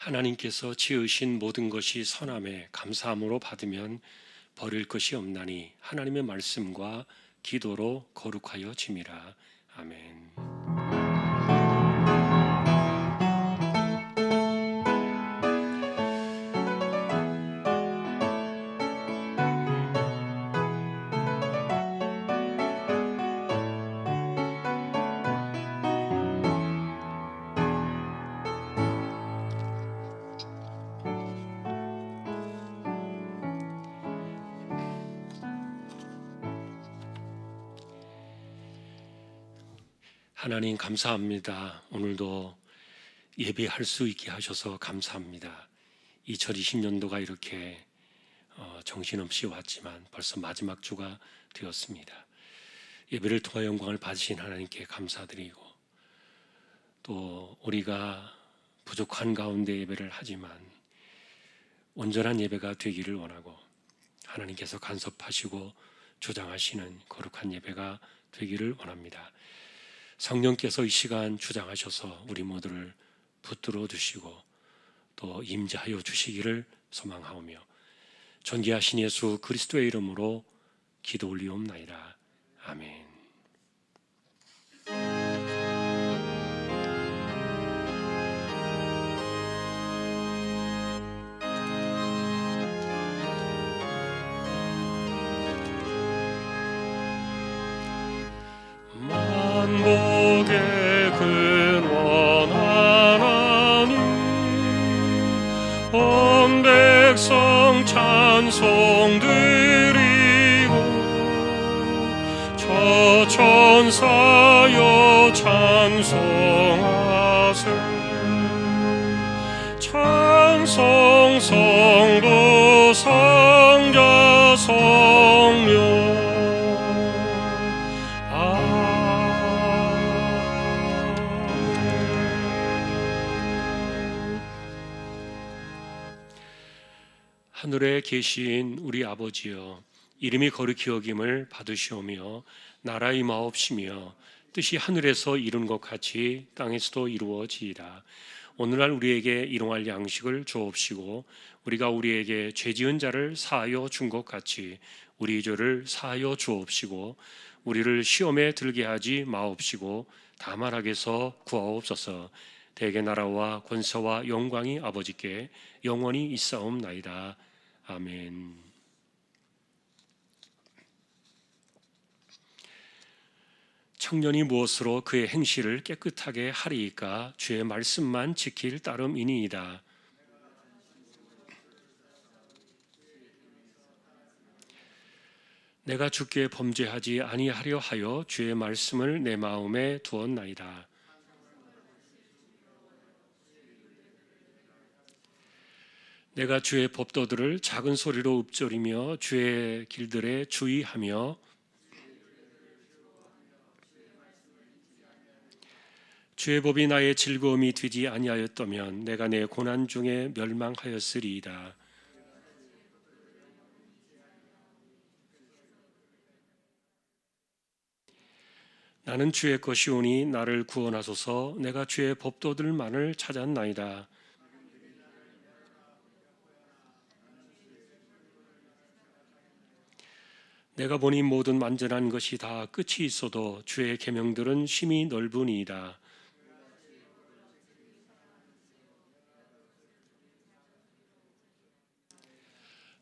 하나님께서 지으신 모든 것이 선함에 감사함으로 받으면 버릴 것이 없나니 하나님의 말씀과 기도로 거룩하여 짐이라. 아멘. 하나님 감사합니다. 오늘도 예배할 수 있게 하셔서 감사합니다. 2020년도가 이렇게 정신없이 왔지만 벌써 마지막 주가 되었습니다. 예배를 통하여 영광을 받으신 하나님께 감사드리고, 또 우리가 부족한 가운데 예배를 하지만 온전한 예배가 되기를 원하고, 하나님께서 간섭하시고 주장하시는 거룩한 예배가 되기를 원합니다. 성령께서 이 시간 주장하셔서 우리 모두를 붙들어 주시고 또 임재하여 주시기를 소망하오며, 존귀하신 예수 그리스도의 이름으로 기도 올리옵나이다. 아멘. 만복의 근원 하나님, 온 백성 찬송 드리고, 저 천사여 찬송하세. 찬송 성부 성자 성령. 하늘에 계신 우리 아버지여, 이름이 거룩히 여김을 받으시오며 나라의 마옵시며 뜻이 하늘에서 이룬 것 같이 땅에서도 이루어지이다. 오늘날 우리에게 일용할 양식을 주옵시고, 우리가 우리에게 죄지은 자를 사하여 준 것 같이 우리 죄를 사하여 주옵시고, 우리를 시험에 들게 하지 마옵시고 다만 악에서 구하옵소서. 대개 나라와 권세와 영광이 아버지께 영원히 있사옵나이다. 아멘. 청년이 무엇으로 그의 행실을 깨끗하게 하리이까? 주의 말씀만 지킬 따름이니이다. 내가 주께 범죄하지 아니하려 하여 주의 말씀을 내 마음에 두었나이다. 내가 주의 법도들을 작은 소리로 읊조리며 주의 길들에 주의하며, 주의 법이 나의 즐거움이 되지 아니하였다면 내가 내 고난 중에 멸망하였으리이다. 나는 주의 것이오니 나를 구원하소서. 내가 주의 법도들만을 찾았나이다. 내가 보니 모든 완전한 것이 다 끝이 있어도 주의 계명들은 심히 넓으니이다.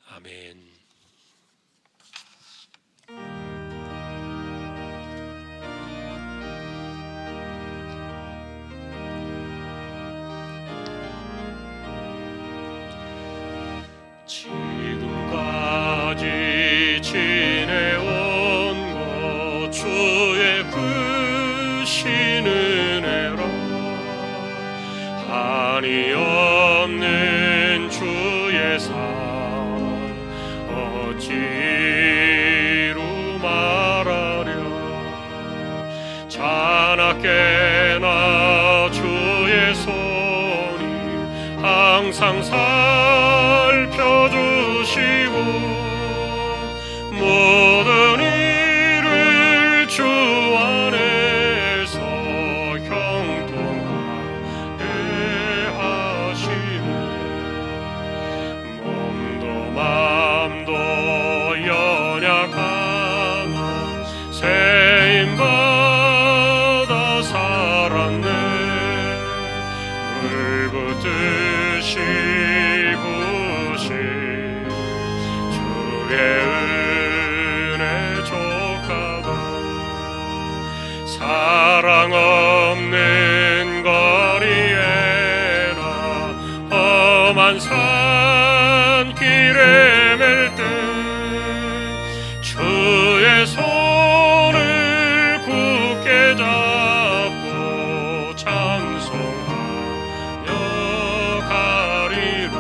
아멘. 지금까지 지내온 것 주의 크신 은혜로 한이 없는 주의 사랑 어찌로 말하랴. 자나깨나 주의 손이 항상 살펴주시고 모든 일을 주 안에서 형통하게 하시는 불붙으시 부신 주의 은혜 족하다. 사랑 없는 거리에나 험한 산길에 맬 때 주의 손을 굳게 잡고 찬송하며 가리라.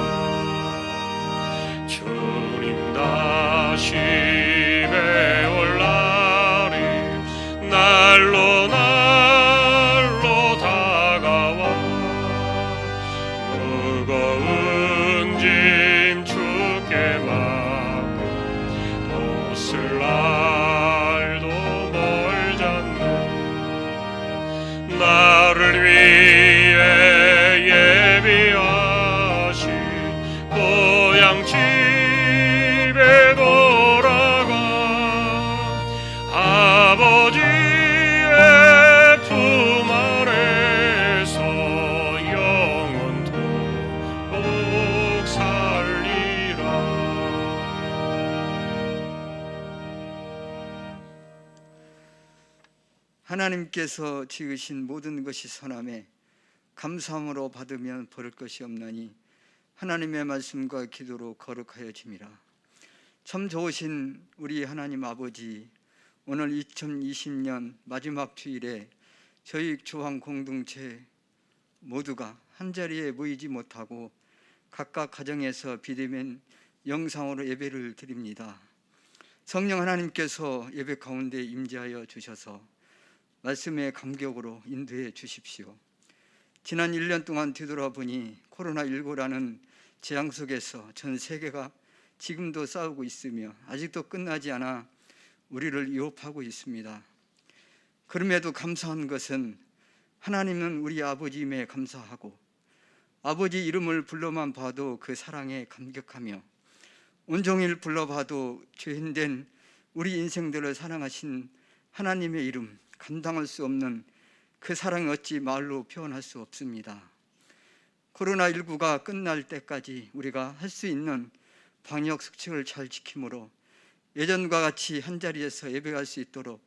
주님 다시 배울 날이 날로 다가와 무거운 짐 주께 맡고 벗을 날도 멀잖네. 나를 위해 예비하신 고향 집에 돌아가 아버지의 품 아래서 영원토록 살리라. 하나님께서 지으신 모든 것이 선함에 감사함으로 받으면 버릴 것이 없나니 하나님의 말씀과 기도로 거룩하여짐이라. 참 좋으신 우리 하나님 아버지, 오늘 2020년 마지막 주일에 저희 주황 공동체 모두가 한자리에 모이지 못하고 각각 가정에서 비대면 영상으로 예배를 드립니다. 성령 하나님께서 예배 가운데 임재하여 주셔서 말씀의 감격으로 인도해 주십시오. 지난 1년 동안 뒤돌아보니 코로나19라는 재앙 속에서 전 세계가 지금도 싸우고 있으며 아직도 끝나지 않아 우리를 위협하고 있습니다. 그럼에도 감사한 것은 하나님은 우리 아버지임에 감사하고 아버지 이름을 불러만 봐도 그 사랑에 감격하며 온종일 불러봐도 죄인된 우리 인생들을 사랑하신 하나님의 이름, 감당할 수 없는 그 사랑이 어찌 말로 표현할 수 없습니다. 코로나19가 끝날 때까지 우리가 할 수 있는 방역 수칙을 잘 지킴으로 예전과 같이 한자리에서 예배할 수 있도록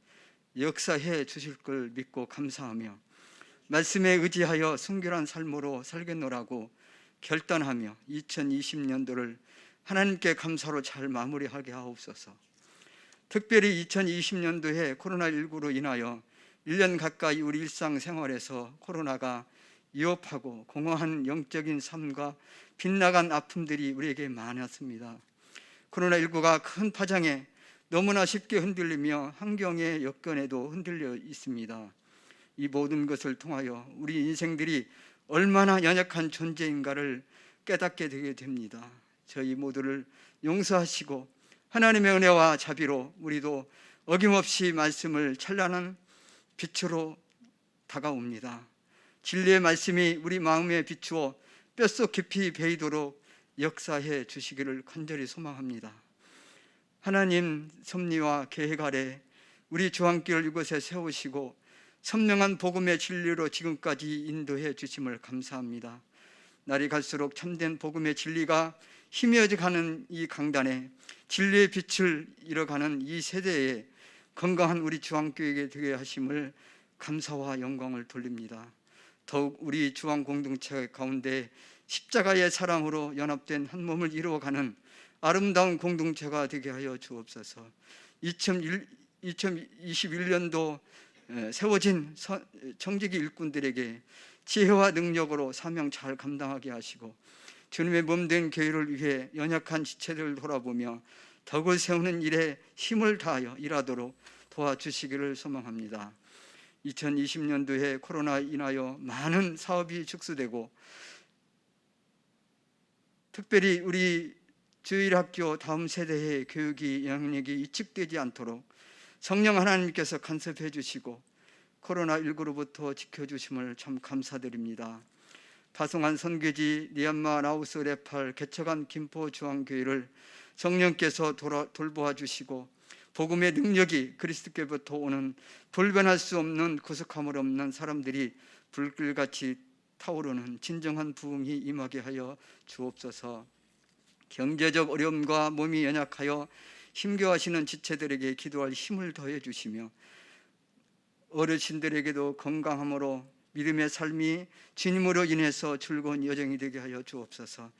역사해 주실 걸 믿고 감사하며 말씀에 의지하여 순결한 삶으로 살겠노라고 결단하며 2020년도를 하나님께 감사로 잘 마무리하게 하옵소서. 특별히 2020년도에 코로나19로 인하여 1년 가까이 우리 일상생활에서 코로나가 위협하고 공허한 영적인 삶과 빗나간 아픔들이 우리에게 많았습니다. 코로나19가 큰 파장에 너무나 쉽게 흔들리며 환경의 여건에도 흔들려 있습니다. 이 모든 것을 통하여 우리 인생들이 얼마나 연약한 존재인가를 깨닫게 되게 됩니다. 저희 모두를 용서하시고 하나님의 은혜와 자비로 우리도 어김없이 말씀을 찬란한 빛으로 다가옵니다. 진리의 말씀이 우리 마음에 비추어 뼛속 깊이 배이도록 역사해 주시기를 간절히 소망합니다. 하나님 섭리와 계획 아래 우리 주황길 이곳에 세우시고 선명한 복음의 진리로 지금까지 인도해 주심을 감사합니다. 날이 갈수록 참된 복음의 진리가 희미해져가는 이 강단에 진리의 빛을 잃어가는 이 세대에 건강한 우리 주황교회에 되게 하심을 감사와 영광을 돌립니다. 더욱 우리 주황 공동체 가운데 십자가의 사랑으로 연합된 한 몸을 이루어가는 아름다운 공동체가 되게 하여 주옵소서. 2021년도 세워진 청지기 일꾼들에게 지혜와 능력으로 사명 잘 감당하게 하시고 주님의 몸된 교회를 위해 연약한 지체들을 돌아보며 덕을 세우는 일에 힘을 다하여 일하도록 도와주시기를 소망합니다. 2020년도에 코로나 인하여 많은 사업이 축소되고 특별히 우리 주일학교 다음 세대의 교육이 영역이 위축되지 않도록 성령 하나님께서 간섭해 주시고 코로나19로부터 지켜주심을 참 감사드립니다. 파송한 선교지 미얀마, 라오스, 네팔, 개척한 김포 주황교회를 성령께서 돌보아 주시고 복음의 능력이 그리스도께부터 오는 불변할 수 없는 구속함을 없는 사람들이 불길같이 타오르는 진정한 부흥이 임하게 하여 주옵소서. 경제적 어려움과 몸이 연약하여 힘겨워하시는 지체들에게 기도할 힘을 더해 주시며 어르신들에게도 건강함으로 믿음의 삶이 주님으로 인해서 즐거운 여정이 되게 하여 주옵소서.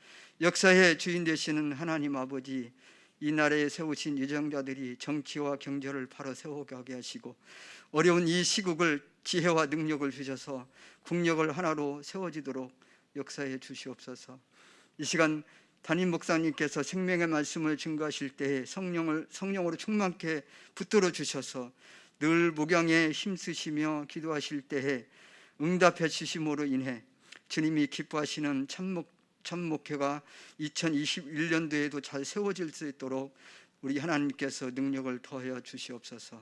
역사의 주인 되시는 하나님 아버지, 이 나라에 세우신 유정자들이 정치와 경제를 바로 세워가게 하시고 어려운 이 시국을 지혜와 능력을 주셔서 국력을 하나로 세워지도록 역사해 주시옵소서. 이 시간 담임 목사님께서 생명의 말씀을 증거하실 때에 성령으로 충만케 붙들어 주셔서 늘 목양에 힘쓰시며 기도하실 때에 응답해 주심으로 인해 주님이 기뻐하시는 참목회가 2021년도에도 잘 세워질 수 있도록 우리 하나님께서 능력을 더하여 주시옵소서.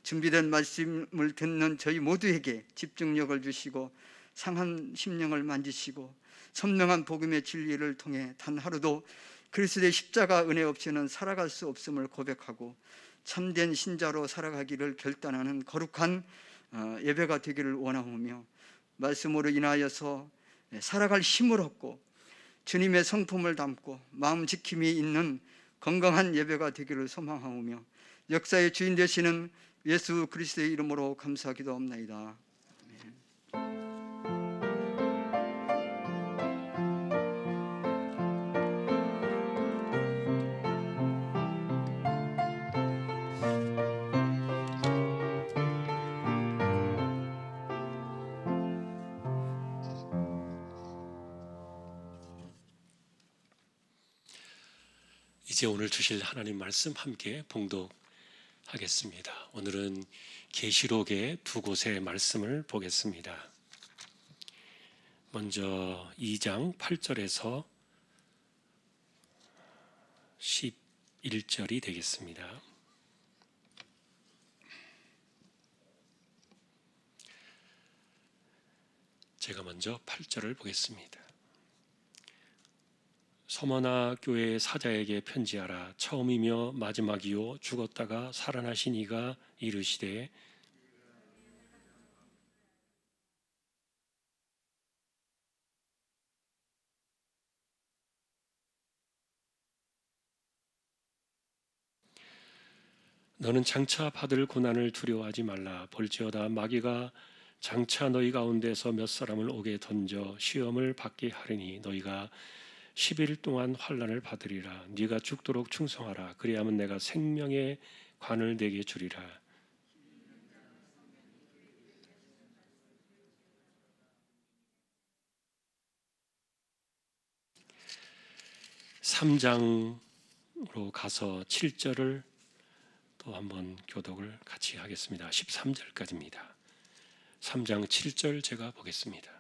준비된 말씀을 듣는 저희 모두에게 집중력을 주시고 상한 심령을 만지시고 선명한 복음의 진리를 통해 단 하루도 그리스도의 십자가 은혜 없이는 살아갈 수 없음을 고백하고 참된 신자로 살아가기를 결단하는 거룩한 예배가 되기를 원하오며 말씀으로 인하여서 살아갈 힘을 얻고 주님의 성품을 담고 마음 지킴이 있는 건강한 예배가 되기를 소망하오며 역사의 주인 되시는 예수 그리스도의 이름으로 감사기도합나이다. 이제 오늘 주실 하나님 말씀 함께 봉독하겠습니다. 오늘은 계시록의 두 곳의 말씀을 보겠습니다. 먼저 2장 8절에서 11절이 되겠습니다. 제가 먼저 8절을 보겠습니다. 서머나 교회의 사자에게 편지하라. 처음이며 마지막이요 죽었다가 살아나신 이가 이르시되 너는 장차 받을 고난을 두려워하지 말라. 볼지어다 마귀가 장차 너희 가운데서 몇 사람을 옥에 던져 시험을 받게 하리니 너희가 10일 동안 환난을 받으리라. 네가 죽도록 충성하라. 그리하면 내가 생명의 관을 내게 주리라. 3장으로 가서 7절을 또 한번 교독을 같이 하겠습니다. 13절까지입니다. 3장 7절 제가 보겠습니다.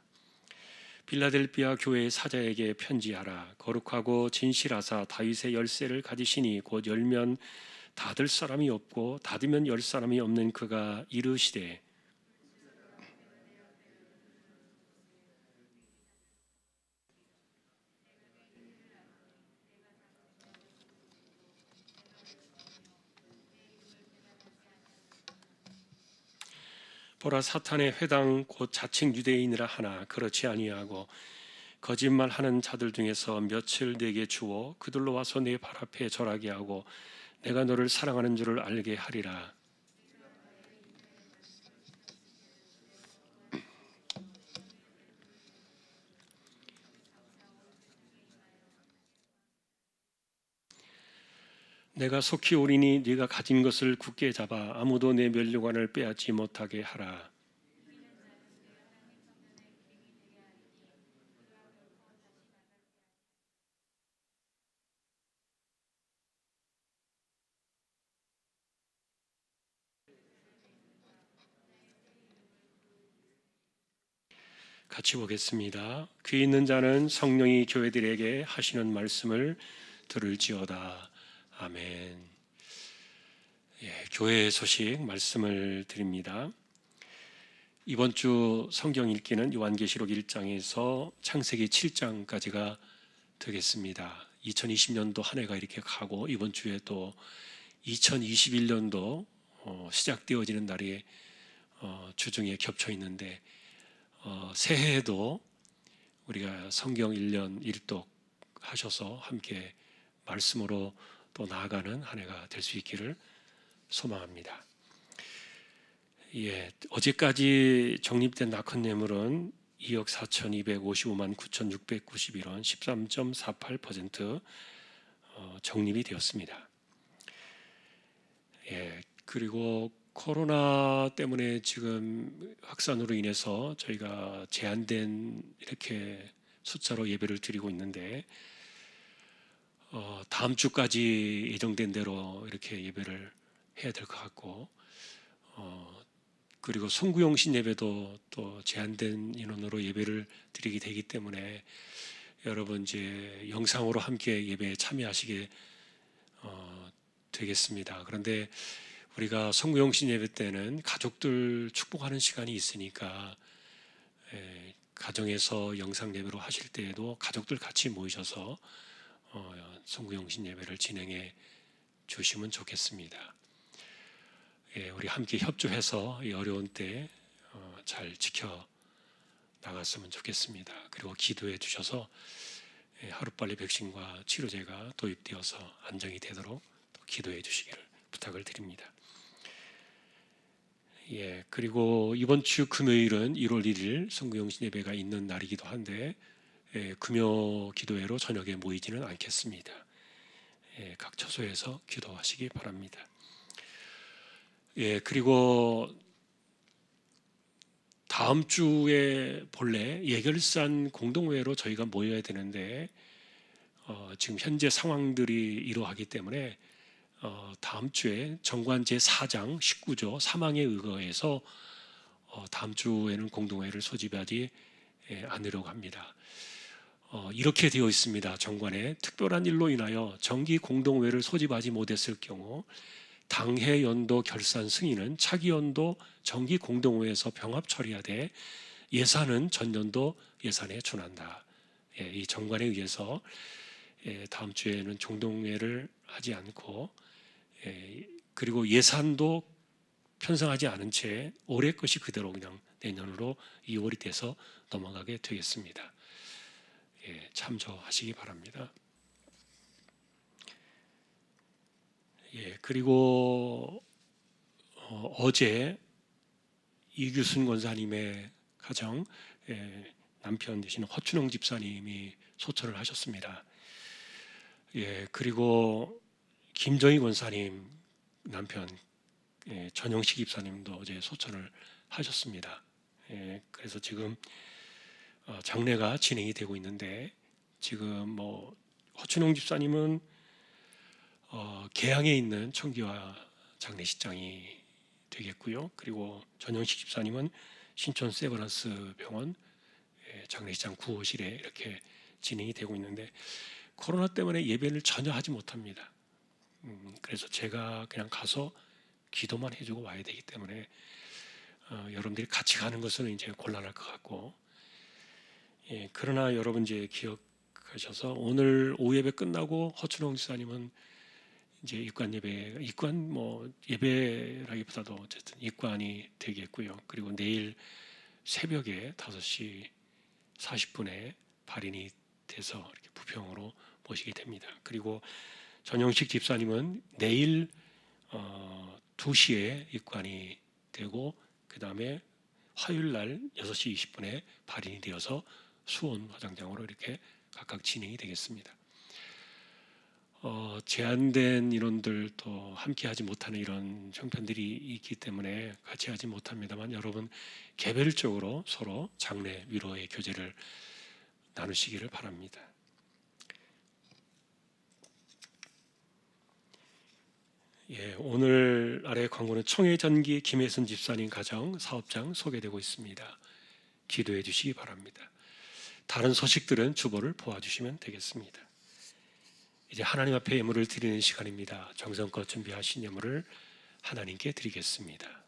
빌라델비아 교회의 사자에게 편지하라. 거룩하고 진실하사 다윗의 열쇠를 가지시니 곧 열면 닫을 사람이 없고 닫으면 열 사람이 없는 그가 이르시되 보라 사탄의 회당 곧 자칭 유대인이라 하나 그렇지 아니하고 거짓말하는 자들 중에서 몇을 내게 주어 그들로 와서 내 발 앞에 절하게 하고 내가 너를 사랑하는 줄을 알게 하리라. 내가 속히 오리니 네가 가진 것을 굳게 잡아 아무도 내 면류관을 빼앗지 못하게 하라. 같이 보겠습니다. 귀 있는 자는 성령이 교회들에게 하시는 말씀을 들을지어다. 아멘. 교회의 소식 말씀을 드립니다. 이번 주 성경 읽기는 요한계시록 1장에서 창세기 7장까지가 되겠습니다. 2020년도 한 해가 이렇게 가고 이번 주에 또 2021년도 시작되어지는 날이 주중에 겹쳐 있는데 새해에도 우리가 성경 1년 1독 하셔서 함께 말씀으로 또 나아가는 한 해가 될 수 있기를 소망합니다. 예, 어제까지 적립된 낙헌예물은 2억 4,255만 9,691원 13.48% 적립이 되었습니다. 예, 그리고 코로나 때문에 지금 확산으로 인해서 저희가 제한된 이렇게 숫자로 예배를 드리고 있는데 다음 주까지 예정된 대로 이렇게 예배를 해야 될 것 같고 그리고 송구용신 예배도 또 제한된 인원으로 예배를 드리게 되기 때문에 여러분 이제 영상으로 함께 예배에 참여하시게 되겠습니다. 그런데 우리가 송구용신 예배 때는 가족들 축복하는 시간이 있으니까 가정에서 영상 예배로 하실 때에도 가족들 같이 모이셔서 송구용신 예배를 진행해 주시면 좋겠습니다. 예, 우리 함께 협조해서 이 어려운 때 잘 지켜 나갔으면 좋겠습니다. 그리고 기도해 주셔서 하루빨리 백신과 치료제가 도입되어서 안정이 되도록 또 기도해 주시기를 부탁을 드립니다. 예, 그리고 이번 주 금요일은 1월 1일 송구용신 예배가 있는 날이기도 한데 금요 기도회로 저녁에 모이지는 않겠습니다. 각 처소에서 기도하시기 바랍니다. 예, 그리고 다음 주에 본래 예결산 공동회로 저희가 모여야 되는데 지금 현재 상황들이 이러하기 때문에 다음 주에 정관 제4장 19조 사망에 의거해서 다음 주에는 공동회를 소집하지 않으려고 합니다. 이렇게 되어 있습니다. 정관에 특별한 일로 인하여 정기 공동회를 소집하지 못했을 경우 당해 연도 결산 승인은 차기 연도 정기 공동회에서 병합 처리하되 예산은 전년도 예산에 준한다. 이 정관에 의해서 다음 주에는 공동회를 하지 않고 그리고 예산도 편성하지 않은 채 올해 것이 그대로 그냥 내년으로 2월이 돼서 넘어가게 되겠습니다. 참조하시기 바랍니다. 그리고 어제 이규순 권사님의 가정 남편 되시는 허춘홍 집사님이 소천을 하셨습니다. 그리고 김정희 권사님 남편 전영식 집사님도 어제 소천을 하셨습니다. 그래서 지금 장례가 진행이 되고 있는데 지금 뭐 허춘홍 집사님은 계양에 있는 청기화 장례식장이 되겠고요. 그리고 전영식 집사님은 신촌 세브란스 병원 장례식장 9호실에 이렇게 진행이 되고 있는데 코로나 때문에 예배를 전혀 하지 못합니다. 그래서 제가 그냥 가서 기도만 해주고 와야 되기 때문에 여러분들이 같이 가는 것은 이제 곤란할 것 같고 그러나 여러분 이제 기억하셔서 오늘 오후 예배 끝나고 허춘홍 집사님은 이제 입관 예배라기보다도 어쨌든 입관이 되겠고요. 그리고 내일 새벽에 5시 40분에 발인이 돼서 이렇게 부평으로 모시게 됩니다. 그리고 전영식 집사님은 내일 2시에 입관이 되고 그 다음에 화요일 날 6시 20분에 발인이 되어서 수원 화장장으로 이렇게 각각 진행이 되겠습니다. 제한된 인원들도 함께하지 못하는 이런 형편들이 있기 때문에 같이 하지 못합니다만 여러분 개별적으로 서로 장례 위로의 교제를 나누시기를 바랍니다. 오늘 아래 광고는 청해전기 김혜순 집사님 가정 사업장 소개되고 있습니다. 기도해 주시기 바랍니다. 다른 소식들은 주보를 보아주시면 되겠습니다. 이제 하나님 앞에 예물을 드리는 시간입니다. 정성껏 준비하신 예물을 하나님께 드리겠습니다.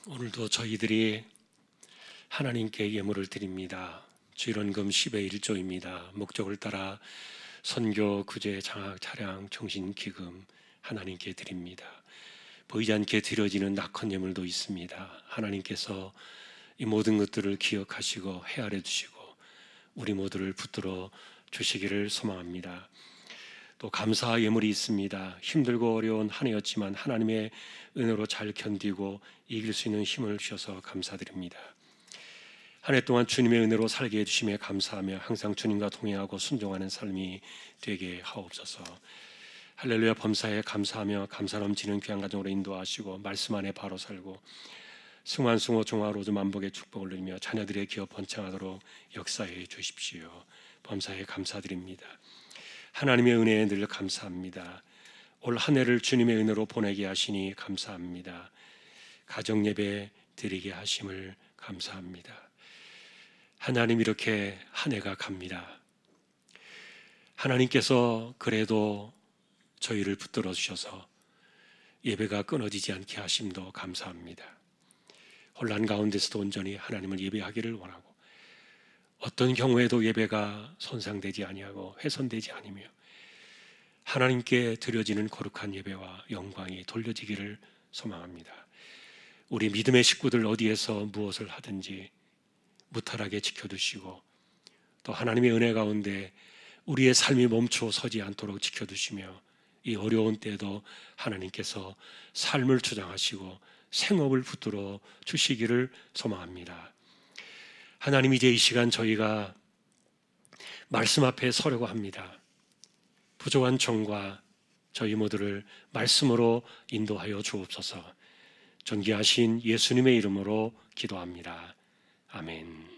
오늘도 저희들이 하나님께 예물을 드립니다. 주일원금 10의 1조입니다. 목적을 따라 선교, 구제, 장학, 차량, 정신기금 하나님께 드립니다. 보이지 않게 드려지는 낙헌 예물도 있습니다. 하나님께서 이 모든 것들을 기억하시고 헤아려 주시고 우리 모두를 붙들어 주시기를 소망합니다. 또 감사 예물이 있습니다. 힘들고 어려운 한 해였지만 하나님의 은혜로 잘 견디고 이길 수 있는 힘을 주셔서 감사드립니다. 한 해 동안 주님의 은혜로 살게 해주심에 감사하며 항상 주님과 동행하고 순종하는 삶이 되게 하옵소서. 할렐루야. 범사에 감사하며 감사 넘치는 귀한 가정으로 인도하시고 말씀 안에 바로 살고 승환승호 종화로즈 만복의 축복을 누리며 자녀들의 기업 번창하도록 역사해 주십시오. 범사에 감사드립니다. 하나님의 은혜에 늘 감사합니다. 올 한 해를 주님의 은혜로 보내게 하시니 감사합니다. 가정 예배 드리게 하심을 감사합니다. 하나님, 이렇게 한 해가 갑니다. 하나님께서 그래도 저희를 붙들어 주셔서 예배가 끊어지지 않게 하심도 감사합니다. 혼란 가운데서도 온전히 하나님을 예배하기를 원하고 어떤 경우에도 예배가 손상되지 아니하고 훼손되지 아니며 하나님께 드려지는 거룩한 예배와 영광이 돌려지기를 소망합니다. 우리 믿음의 식구들 어디에서 무엇을 하든지 무탈하게 지켜두시고 또 하나님의 은혜 가운데 우리의 삶이 멈춰 서지 않도록 지켜두시며 이 어려운 때에도 하나님께서 삶을 주장하시고 생업을 붙들어 주시기를 소망합니다. 하나님, 이제 이 시간 저희가 말씀 앞에 서려고 합니다. 부족한 정과 저희 모두를 말씀으로 인도하여 주옵소서. 존귀하신 예수님의 이름으로 기도합니다. 아멘.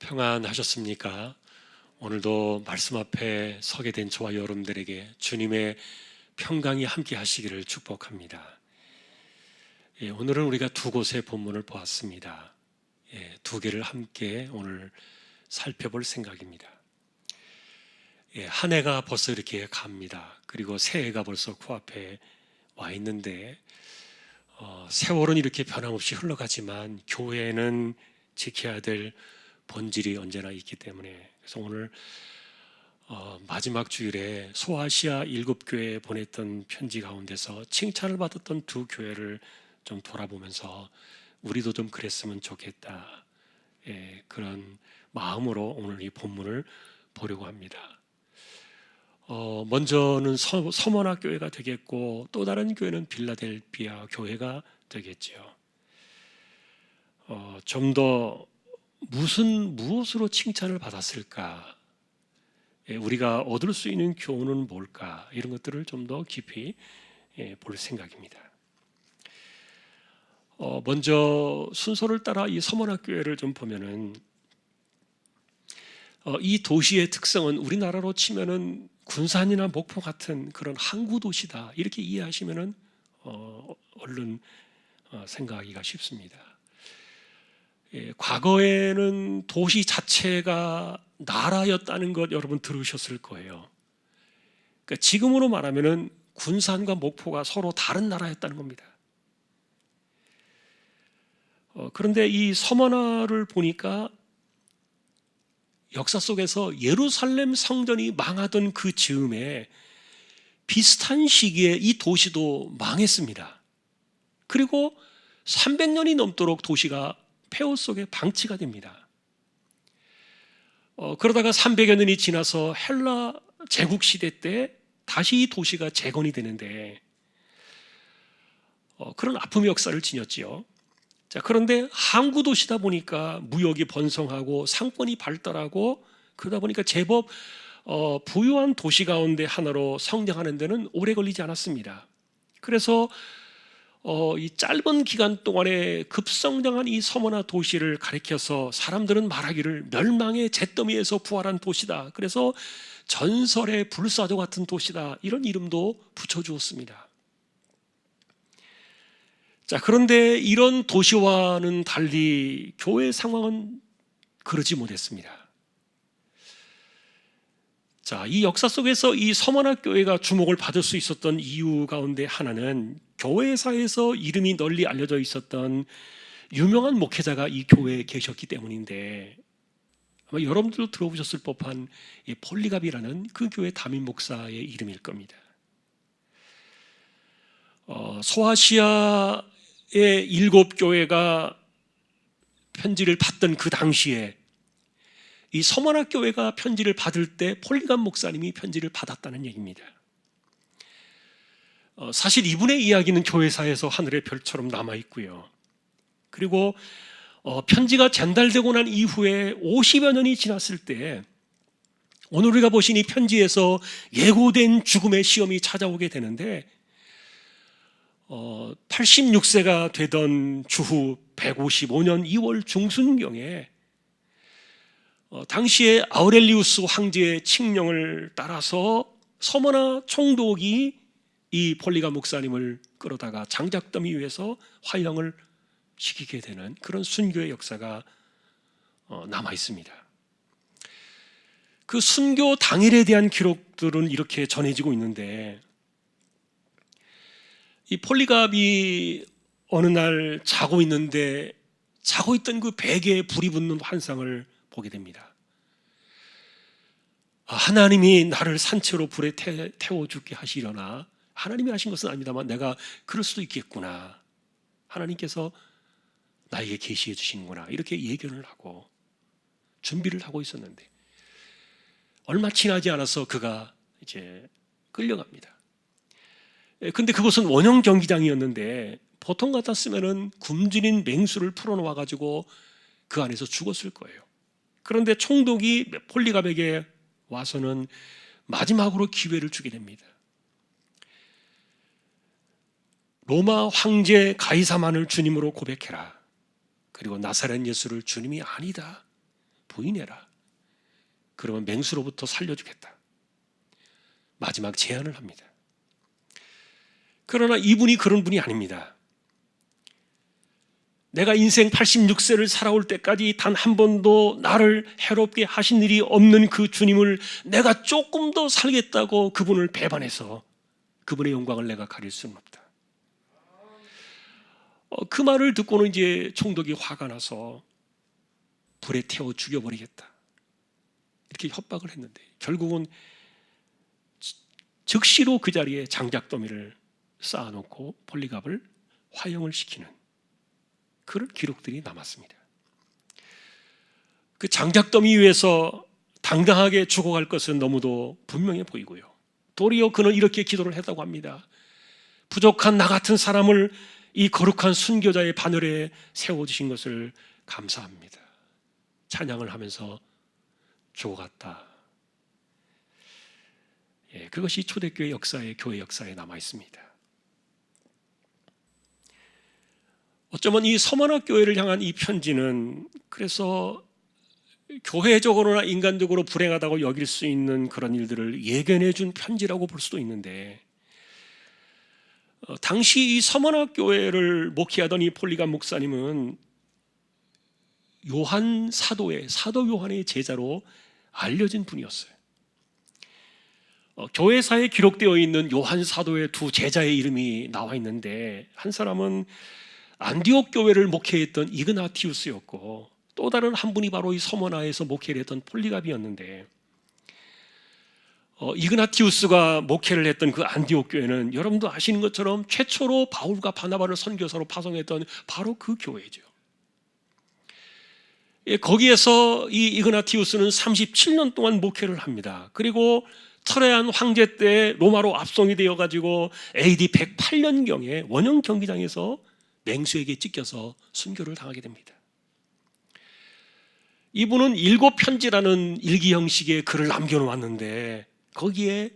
평안하셨습니까? 오늘도 말씀 앞에 서게 된 저와 여러분들에게 주님의 평강이 함께 하시기를 축복합니다. 오늘은 우리가 두 곳의 본문을 보았습니다. 두 개를 함께 오늘 살펴볼 생각입니다. 한 해가 벌써 이렇게 갑니다. 그리고 새해가 벌써 코앞에 와 있는데 세월은 이렇게 변함없이 흘러가지만 교회는 지켜야 될 본질이 언제나 있기 때문에, 그래서 오늘 마지막 주일에 소아시아 7교회에 보냈던 편지 가운데서 칭찬을 받았던 두 교회를 좀 돌아보면서 우리도 좀 그랬으면 좋겠다, 그런 마음으로 오늘 이 본문을 보려고 합니다. 먼저는 서머나 교회가 되겠고 또 다른 교회는 빌라델비아 교회가 되겠죠. 좀 더 무엇으로 칭찬을 받았을까? 우리가 얻을 수 있는 교훈은 뭘까? 이런 것들을 좀 더 깊이 볼 생각입니다. 먼저 순서를 따라 이 서머나교회를 좀 보면은 이 도시의 특성은 우리나라로 치면은 군산이나 목포 같은 그런 항구 도시다, 이렇게 이해하시면은 얼른 생각하기가 쉽습니다. 과거에는 도시 자체가 나라였다는 것 여러분 들으셨을 거예요. 그러니까 지금으로 말하면은 군산과 목포가 서로 다른 나라였다는 겁니다. 그런데 이 서머나를 보니까 역사 속에서 예루살렘 성전이 망하던 그 즈음에 비슷한 시기에 이 도시도 망했습니다. 그리고 300년이 넘도록 도시가 폐허 속에 방치가 됩니다. 그러다가 300여 년이 지나서 헬라 제국 시대 때 다시 이 도시가 재건이 되는데 그런 아픔의 역사를 지녔지요. 자, 그런데 항구 도시다 보니까 무역이 번성하고 상권이 발달하고 그러다 보니까 제법 부유한 도시 가운데 하나로 성장하는 데는 오래 걸리지 않았습니다. 그래서 이 짧은 기간 동안에 급성장한 이 서머나 도시를 가리켜서 사람들은 말하기를 멸망의 잿더미에서 부활한 도시다. 그래서 전설의 불사조 같은 도시다. 이런 이름도 붙여주었습니다. 자, 그런데 이런 도시와는 달리 교회 상황은 그러지 못했습니다. 자, 이 역사 속에서 이 서머나 교회가 주목을 받을 수 있었던 이유 가운데 하나는 교회사에서 이름이 널리 알려져 있었던 유명한 목회자가 이 교회에 계셨기 때문인데, 아마 여러분들도 들어보셨을 법한 이 폴리갑이라는 그 교회 담임 목사의 이름일 겁니다. 소아시아의 7교회가 편지를 받던 그 당시에 이 서머나 교회가 편지를 받을 때 폴리갑 목사님이 편지를 받았다는 얘기입니다. 사실 이분의 이야기는 교회사에서 하늘의 별처럼 남아있고요. 그리고 편지가 전달되고 난 이후에 50여 년이 지났을 때 오늘 우리가 보신 이 편지에서 예고된 죽음의 시험이 찾아오게 되는데 86세가 되던 주후 155년 2월 중순경에 당시에 아우렐리우스 황제의 칙령을 따라서 서머나 총독이 이 폴리갑 목사님을 끌어다가 장작더미 위에서 화형을 시키게 되는 그런 순교의 역사가 남아 있습니다. 그 순교 당일에 대한 기록들은 이렇게 전해지고 있는데, 이 폴리갑이 어느 날 자고 있는데 자고 있던 그 베개에 불이 붙는 환상을 보게 됩니다. 하나님이 나를 산채로 불에 태워 죽게 하시려나, 하나님이 하신 것은 아닙니다만 내가 그럴 수도 있겠구나, 하나님께서 나에게 계시해 주시는구나, 이렇게 예견을 하고 준비를 하고 있었는데 얼마 지나지 않아서 그가 이제 끌려갑니다. 근데 그곳은 원형 경기장이었는데 보통 같았으면은 굶주린 맹수를 풀어놓아 가지고 그 안에서 죽었을 거예요. 그런데 총독이 폴리갑에게 와서는 마지막으로 기회를 주게 됩니다. 로마 황제 가이사만을 주님으로 고백해라. 그리고 나사렛 예수를 주님이 아니다 부인해라. 그러면 맹수로부터 살려주겠다. 마지막 제안을 합니다. 그러나 이분이 그런 분이 아닙니다. 내가 인생 86세를 살아올 때까지 단 한 번도 나를 해롭게 하신 일이 없는 그 주님을 내가 조금 더 살겠다고 그분을 배반해서 그분의 영광을 내가 가릴 수는 없다. 그 말을 듣고는 이제 총독이 화가 나서 불에 태워 죽여버리겠다, 이렇게 협박을 했는데 결국은 즉시로 그 자리에 장작더미를 쌓아놓고 폴리갑을 화형을 시키는 그런 기록들이 남았습니다. 그 장작더미 위에서 당당하게 죽어갈 것은 너무도 분명해 보이고요. 도리어 그는 이렇게 기도를 했다고 합니다. 부족한 나 같은 사람을 이 거룩한 순교자의 바늘에 세워주신 것을 감사합니다. 찬양을 하면서 죽어갔다. 그것이 초대교회 역사에, 교회 역사에 남아 있습니다. 어쩌면 이 서머나 교회를 향한 이 편지는 그래서 교회적으로나 인간적으로 불행하다고 여길 수 있는 그런 일들을 예견해 준 편지라고 볼 수도 있는데, 당시 이 서머나 교회를 목회하던 이 폴리갑 목사님은 요한 사도의 사도 요한의 제자로 알려진 분이었어요. 교회사에 기록되어 있는 요한 사도의 두 제자의 이름이 나와 있는데, 한 사람은 안디옥 교회를 목회했던 이그나티우스였고 또 다른 한 분이 바로 이 서머나에서 목회를 했던 폴리갑이었는데, 이그나티우스가 목회를 했던 그 안디옥 교회는 여러분도 아시는 것처럼 최초로 바울과 바나바를 선교사로 파송했던 바로 그 교회죠. 거기에서 이 이그나티우스는 37년 동안 목회를 합니다. 그리고 트레안 황제 때 로마로 압송이 되어가지고 AD 108년경에 원형 경기장에서 맹수에게 찢겨서 순교를 당하게 됩니다. 이분은 7편지라는 일기 형식의 글을 남겨놓았는데 거기에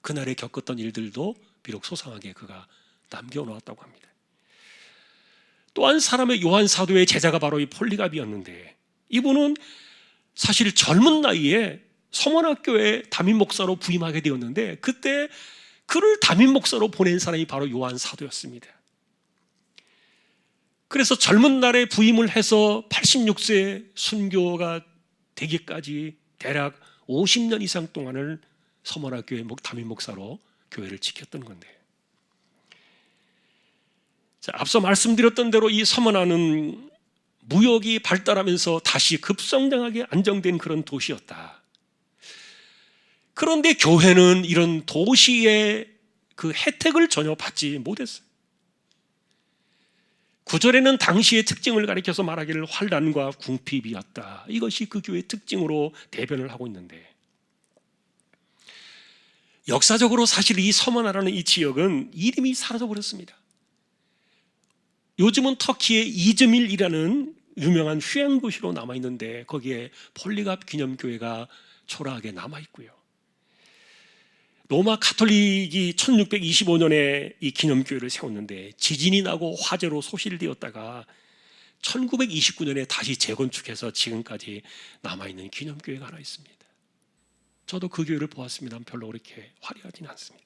그날에 겪었던 일들도 비록 소상하게 그가 남겨놓았다고 합니다. 또 한 사람의 요한 사도의 제자가 바로 이 폴리갑이었는데, 이분은 사실 젊은 나이에 서문학교에 담임 목사로 부임하게 되었는데, 그때 그를 담임 목사로 보낸 사람이 바로 요한 사도였습니다. 그래서 젊은 날에 부임을 해서 86세 순교가 되기까지 대략 50년 이상 동안을 서문학교의 담임 목사로 교회를 지켰던 건데, 자, 앞서 말씀드렸던 대로 이 서문화는 무역이 발달하면서 다시 급성장하게 안정된 그런 도시였다. 그런데 교회는 이런 도시의 그 혜택을 전혀 받지 못했어요. 9절에는 당시의 특징을 가리켜서 말하기를 환난과 궁핍이었다. 이것이 그 교회의 특징으로 대변을 하고 있는데, 역사적으로 사실 이 서머나라는 이 지역은 이름이 사라져버렸습니다. 요즘은 터키의 이즈밀이라는 유명한 휴양도시로 남아있는데, 거기에 폴리갑 기념교회가 초라하게 남아있고요. 로마 가톨릭이 1625년에 이 기념교회를 세웠는데 지진이 나고 화재로 소실되었다가 1929년에 다시 재건축해서 지금까지 남아있는 기념교회가 하나 있습니다. 저도 그 교회를 보았습니다. 별로 그렇게 화려하지는 않습니다.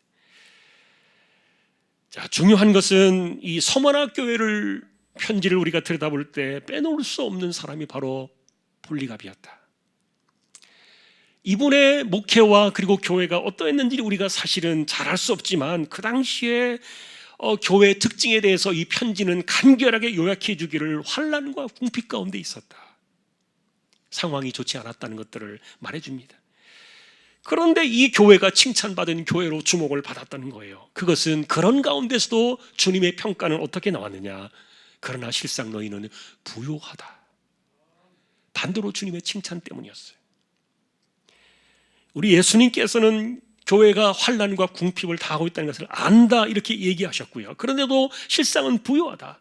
자, 중요한 것은 이 서머나 교회를 편지를 우리가 들여다볼 때 빼놓을 수 없는 사람이 바로 폴리갑이었다. 이분의 목회와 그리고 교회가 어떠했는지 우리가 사실은 잘 알 수 없지만, 그 당시에 교회의 특징에 대해서 이 편지는 간결하게 요약해 주기를 환난과 궁핍 가운데 있었다, 상황이 좋지 않았다는 것들을 말해줍니다. 그런데 이 교회가 칭찬받은 교회로 주목을 받았다는 거예요. 그것은 그런 가운데서도 주님의 평가는 어떻게 나왔느냐? 그러나 실상 너희는 부요하다. 반대로 주님의 칭찬 때문이었어요. 우리 예수님께서는 교회가 환난과 궁핍을 당하고 있다는 것을 안다, 이렇게 얘기하셨고요. 그런데도 실상은 부요하다.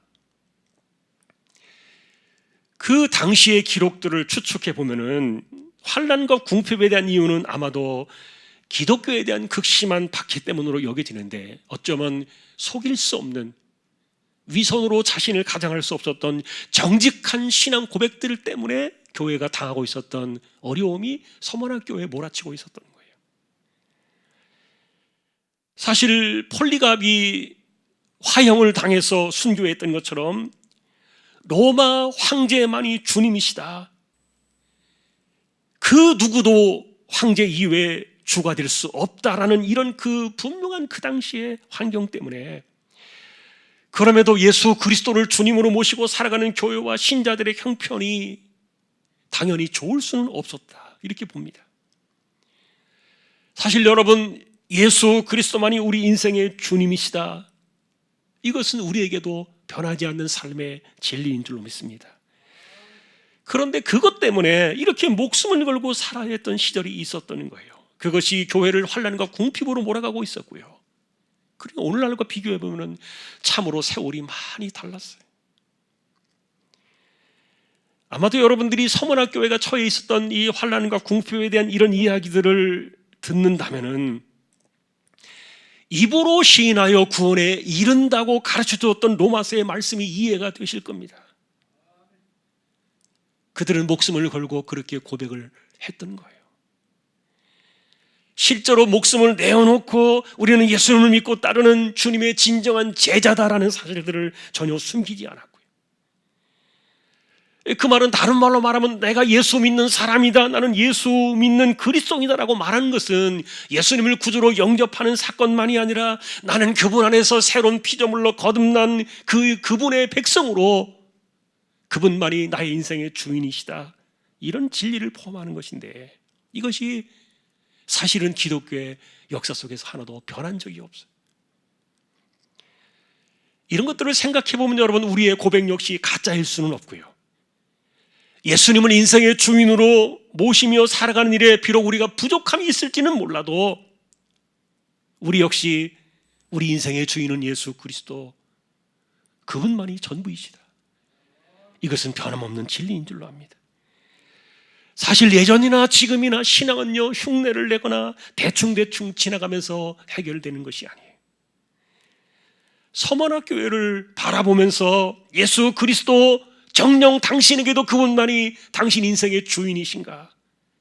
그 당시의 기록들을 추측해 보면은 환난과 궁핍에 대한 이유는 아마도 기독교에 대한 극심한 박해 때문으로 여겨지는데, 어쩌면 속일 수 없는, 위선으로 자신을 가장할 수 없었던 정직한 신앙 고백들 때문에 교회가 당하고 있었던 어려움이 서머나 교회에 몰아치고 있었던 거예요. 사실 폴리갑이 화형을 당해서 순교했던 것처럼 로마 황제만이 주님이시다, 그 누구도 황제 이외에 주가 될 수 없다라는 이런 그 분명한 그 당시의 환경 때문에, 그럼에도 예수 그리스도를 주님으로 모시고 살아가는 교회와 신자들의 형편이 당연히 좋을 수는 없었다, 이렇게 봅니다. 사실 여러분, 예수 그리스도만이 우리 인생의 주님이시다, 이것은 우리에게도 변하지 않는 삶의 진리인 줄로 믿습니다. 그런데 그것 때문에 이렇게 목숨을 걸고 살아야 했던 시절이 있었던 거예요. 그것이 교회를 환난과 궁핍으로 몰아가고 있었고요. 그리고 오늘날과 비교해 보면 참으로 세월이 많이 달랐어요. 아마도 여러분들이 서머나 교회가 처해 있었던 이 환난과 궁핍에 대한 이런 이야기들을 듣는다면은 입으로 시인하여 구원에 이른다고 가르쳐주었던 로마서의 말씀이 이해가 되실 겁니다. 그들은 목숨을 걸고 그렇게 고백을 했던 거예요. 실제로 목숨을 내어놓고 우리는 예수님을 믿고 따르는 주님의 진정한 제자다라는 사실들을 전혀 숨기지 않았고요. 그 말은 다른 말로 말하면 내가 예수 믿는 사람이다, 나는 예수 믿는 그리스도인이다라고 말하는 것은 예수님을 구주로 영접하는 사건만이 아니라 나는 그분 안에서 새로운 피조물로 거듭난 그분의 백성으로 그분만이 나의 인생의 주인이시다, 이런 진리를 포함하는 것인데, 이것이 사실은 기독교의 역사 속에서 하나도 변한 적이 없어요. 이런 것들을 생각해 보면 여러분, 우리의 고백 역시 가짜일 수는 없고요. 예수님을 인생의 주인으로 모시며 살아가는 일에 비록 우리가 부족함이 있을지는 몰라도 우리 역시 우리 인생의 주인은 예수 그리스도, 그분만이 전부이시다. 이것은 변함없는 진리인 줄로 압니다. 사실 예전이나 지금이나 신앙은요, 흉내를 내거나 대충 지나가면서 해결되는 것이 아니에요. 서머나 교회를 바라보면서 예수 그리스도 정녕 당신에게도 그분만이 당신 인생의 주인이신가?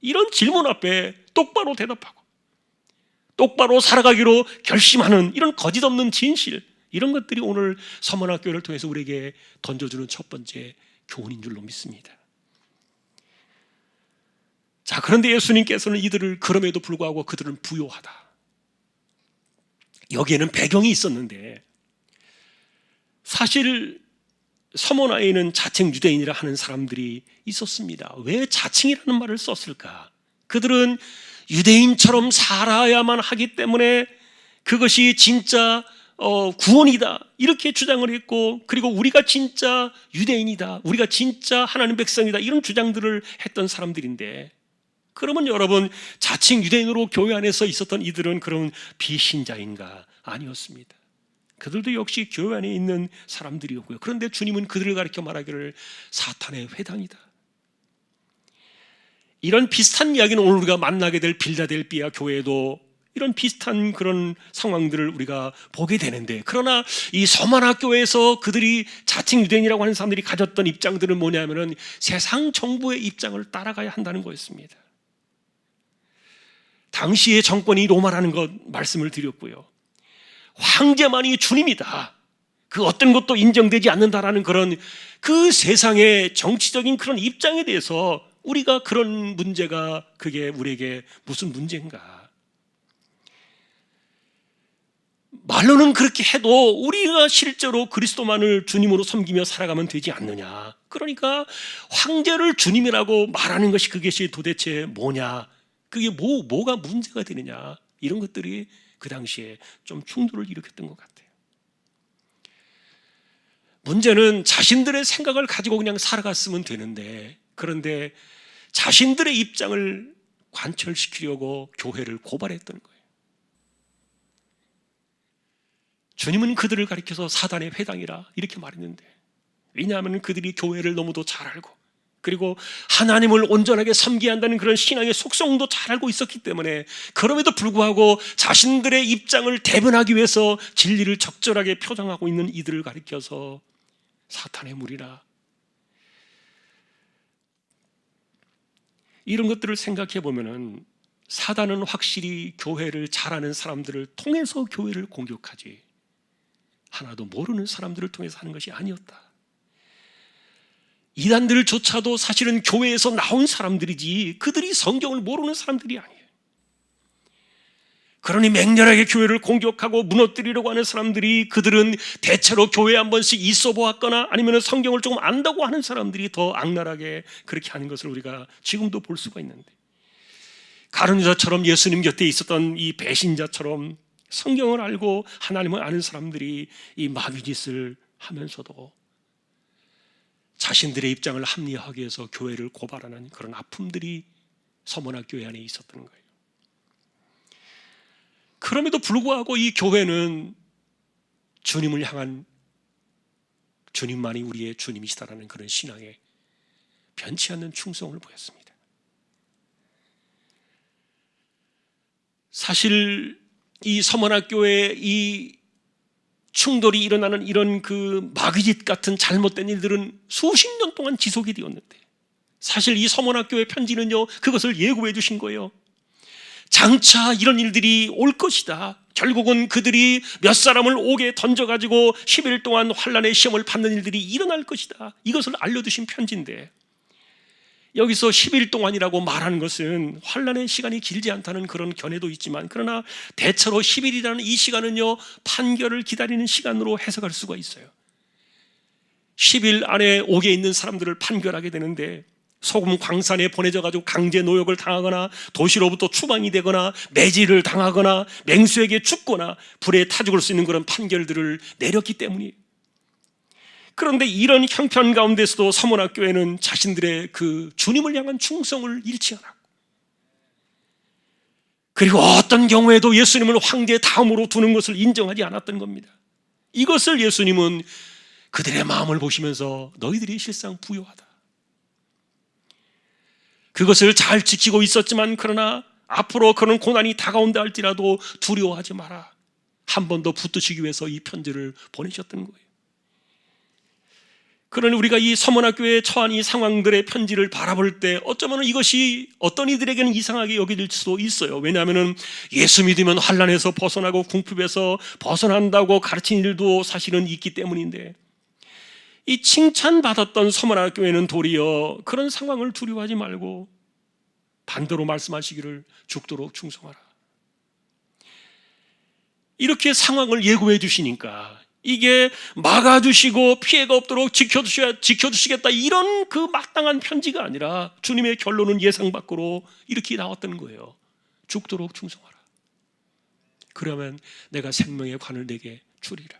이런 질문 앞에 똑바로 대답하고 똑바로 살아가기로 결심하는 이런 거짓없는 진실, 이런 것들이 오늘 서머나 교회를 통해서 우리에게 던져주는 첫 번째 교훈인 줄로 믿습니다. 자, 그런데 예수님께서는 이들을 그럼에도 불구하고 그들은 부요하다. 여기에는 배경이 있었는데, 사실 서머나에는 자칭 유대인이라 하는 사람들이 있었습니다. 왜 자칭이라는 말을 썼을까? 그들은 유대인처럼 살아야만 하기 때문에 그것이 진짜 구원이다 이렇게 주장을 했고, 그리고 우리가 진짜 유대인이다, 우리가 진짜 하나님 백성이다, 이런 주장들을 했던 사람들인데, 그러면 여러분, 자칭 유대인으로 교회 안에서 있었던 이들은 그런 비신자인가? 아니었습니다. 그들도 역시 교회 안에 있는 사람들이었고요. 그런데 주님은 그들을 가리켜 말하기를 사탄의 회당이다. 이런 비슷한 이야기는 오늘 우리가 만나게 될 빌라델비아 교회에도 이런 비슷한 그런 상황들을 우리가 보게 되는데, 그러나 이 서머나 교회에서 그들이 자칭 유대인이라고 하는 사람들이 가졌던 입장들은 뭐냐면은 세상 정부의 입장을 따라가야 한다는 거였습니다. 당시의 정권이 로마라는 것 말씀을 드렸고요. 황제만이 주님이다, 그 어떤 것도 인정되지 않는다라는 그런 그 세상의 정치적인 그런 입장에 대해서 우리가 그런 문제가 그게 우리에게 무슨 문제인가? 말로는 그렇게 해도 우리가 실제로 그리스도만을 주님으로 섬기며 살아가면 되지 않느냐? 그러니까 황제를 주님이라고 말하는 것이 그것이 도대체 뭐냐? 그게 뭐가 문제가 되느냐? 이런 것들이 그 당시에 좀 충돌을 일으켰던 것 같아요. 문제는 자신들의 생각을 가지고 그냥 살아갔으면 되는데, 그런데 자신들의 입장을 관철시키려고 교회를 고발했던 거예요. 주님은 그들을 가리켜서 사단의 회당이라 이렇게 말했는데, 왜냐하면 그들이 교회를 너무도 잘 알고, 그리고 하나님을 온전하게 섬겨야 한다는 그런 신앙의 속성도 잘 알고 있었기 때문에, 그럼에도 불구하고 자신들의 입장을 대변하기 위해서 진리를 적절하게 표정하고 있는 이들을 가리켜서 사탄의 무리라, 이런 것들을 생각해 보면은 사단은 확실히 교회를 잘 아는 사람들을 통해서 교회를 공격하지, 하나도 모르는 사람들을 통해서 하는 것이 아니었다. 이단들조차도 사실은 교회에서 나온 사람들이지 그들이 성경을 모르는 사람들이 아니에요. 그러니 맹렬하게 교회를 공격하고 무너뜨리려고 하는 사람들이, 그들은 대체로 교회에 한 번씩 있어 보았거나 아니면 성경을 조금 안다고 하는 사람들이 더 악랄하게 그렇게 하는 것을 우리가 지금도 볼 수가 있는데, 가룟 유다처럼 예수님 곁에 있었던 이 배신자처럼 성경을 알고 하나님을 아는 사람들이 이 마귀짓을 하면서도 자신들의 입장을 합리화하기 위해서 교회를 고발하는 그런 아픔들이 서머나 교회 안에 있었던 거예요. 그럼에도 불구하고 이 교회는 주님을 향한, 주님만이 우리의 주님이시다라는 그런 신앙에 변치 않는 충성을 보였습니다. 사실 이 서머나 교회의 이 충돌이 일어나는 이런 그 마귀짓 같은 잘못된 일들은 수십 년 동안 지속이 되었는데, 사실 이 서머나 교회 편지는요 그것을 예고해 주신 거예요. 장차 이런 일들이 올 것이다. 결국은 그들이 몇 사람을 옥에 던져가지고 10일 동안 환난의 시험을 받는 일들이 일어날 것이다. 이것을 알려주신 편지인데, 여기서 10일 동안이라고 말하는 것은 환난의 시간이 길지 않다는 그런 견해도 있지만, 그러나 대체로 10일이라는 이 시간은요 판결을 기다리는 시간으로 해석할 수가 있어요. 10일 안에 옥에 있는 사람들을 판결하게 되는데, 소금 광산에 보내져 가지고 강제 노역을 당하거나 도시로부터 추방이 되거나 매질을 당하거나 맹수에게 죽거나 불에 타 죽을 수 있는 그런 판결들을 내렸기 때문이에요. 그런데 이런 형편 가운데서도 서머나 교회는 자신들의 그 주님을 향한 충성을 잃지 않았고, 그리고 어떤 경우에도 예수님을 황제 다음으로 두는 것을 인정하지 않았던 겁니다. 이것을 예수님은 그들의 마음을 보시면서 너희들이 실상 부요하다, 그것을 잘 지키고 있었지만, 그러나 앞으로 그런 고난이 다가온다 할지라도 두려워하지 마라. 한 번 더 붙드시기 위해서 이 편지를 보내셨던 거예요. 그러니 우리가 이 서문학교에 처한 이 상황들의 편지를 바라볼 때 어쩌면 이것이 어떤 이들에게는 이상하게 여겨질 수도 있어요. 왜냐하면 예수 믿으면 환난에서 벗어나고 궁핍에서 벗어난다고 가르친 일도 사실은 있기 때문인데, 이 칭찬받았던 서문학교에는 도리어 그런 상황을 두려워하지 말고 반대로 말씀하시기를 죽도록 충성하라. 이렇게 상황을 예고해 주시니까 이게 막아주시고 피해가 없도록 지켜주시겠다, 이런 그 마땅한 편지가 아니라 주님의 결론은 예상 밖으로 이렇게 나왔던 거예요. 죽도록 충성하라. 그러면 내가 생명의 관을 내게 주리라.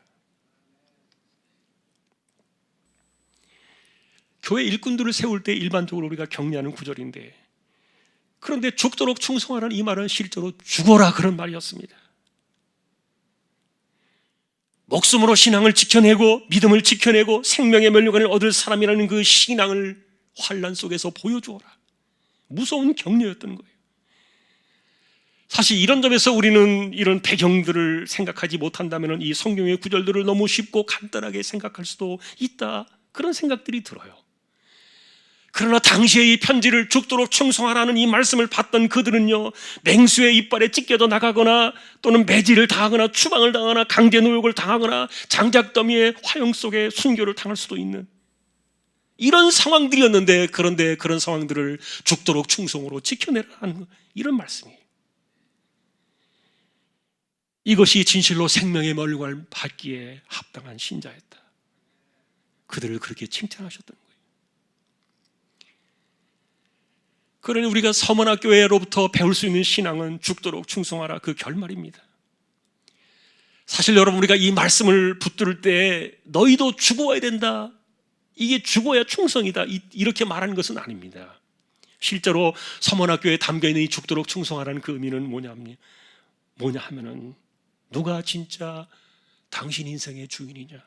교회 일꾼들을 세울 때 일반적으로 우리가 격려하는 구절인데, 그런데 죽도록 충성하라는 이 말은 실제로 죽어라 그런 말이었습니다. 목숨으로 신앙을 지켜내고 믿음을 지켜내고 생명의 면류관을 얻을 사람이라는 그 신앙을 환난 속에서 보여주어라. 무서운 격려였던 거예요. 사실 이런 점에서 우리는 이런 배경들을 생각하지 못한다면 이 성경의 구절들을 너무 쉽고 간단하게 생각할 수도 있다, 그런 생각들이 들어요. 그러나 당시에 이 편지를 죽도록 충성하라는 이 말씀을 받던 그들은요, 맹수의 이빨에 찢겨져 나가거나 또는 매질을 당하거나 추방을 당하거나 강제 노역을 당하거나 장작더미의 화형 속에 순교를 당할 수도 있는 이런 상황들이었는데, 그런데 그런 상황들을 죽도록 충성으로 지켜내라는 이런 말씀이에요. 이것이 진실로 생명의 멀관을 받기에 합당한 신자였다. 그들을 그렇게 칭찬하셨던 거예요. 그러니 우리가 서문학교회로부터 배울 수 있는 신앙은 죽도록 충성하라, 그 결말입니다. 사실 여러분, 우리가 이 말씀을 붙들 때 너희도 죽어야 된다, 이게 죽어야 충성이다, 이렇게 말하는 것은 아닙니다. 실제로 서문학교에 담겨있는 이 죽도록 충성하라는 그 의미는 뭐냐 하면은, 누가 진짜 당신 인생의 주인이냐?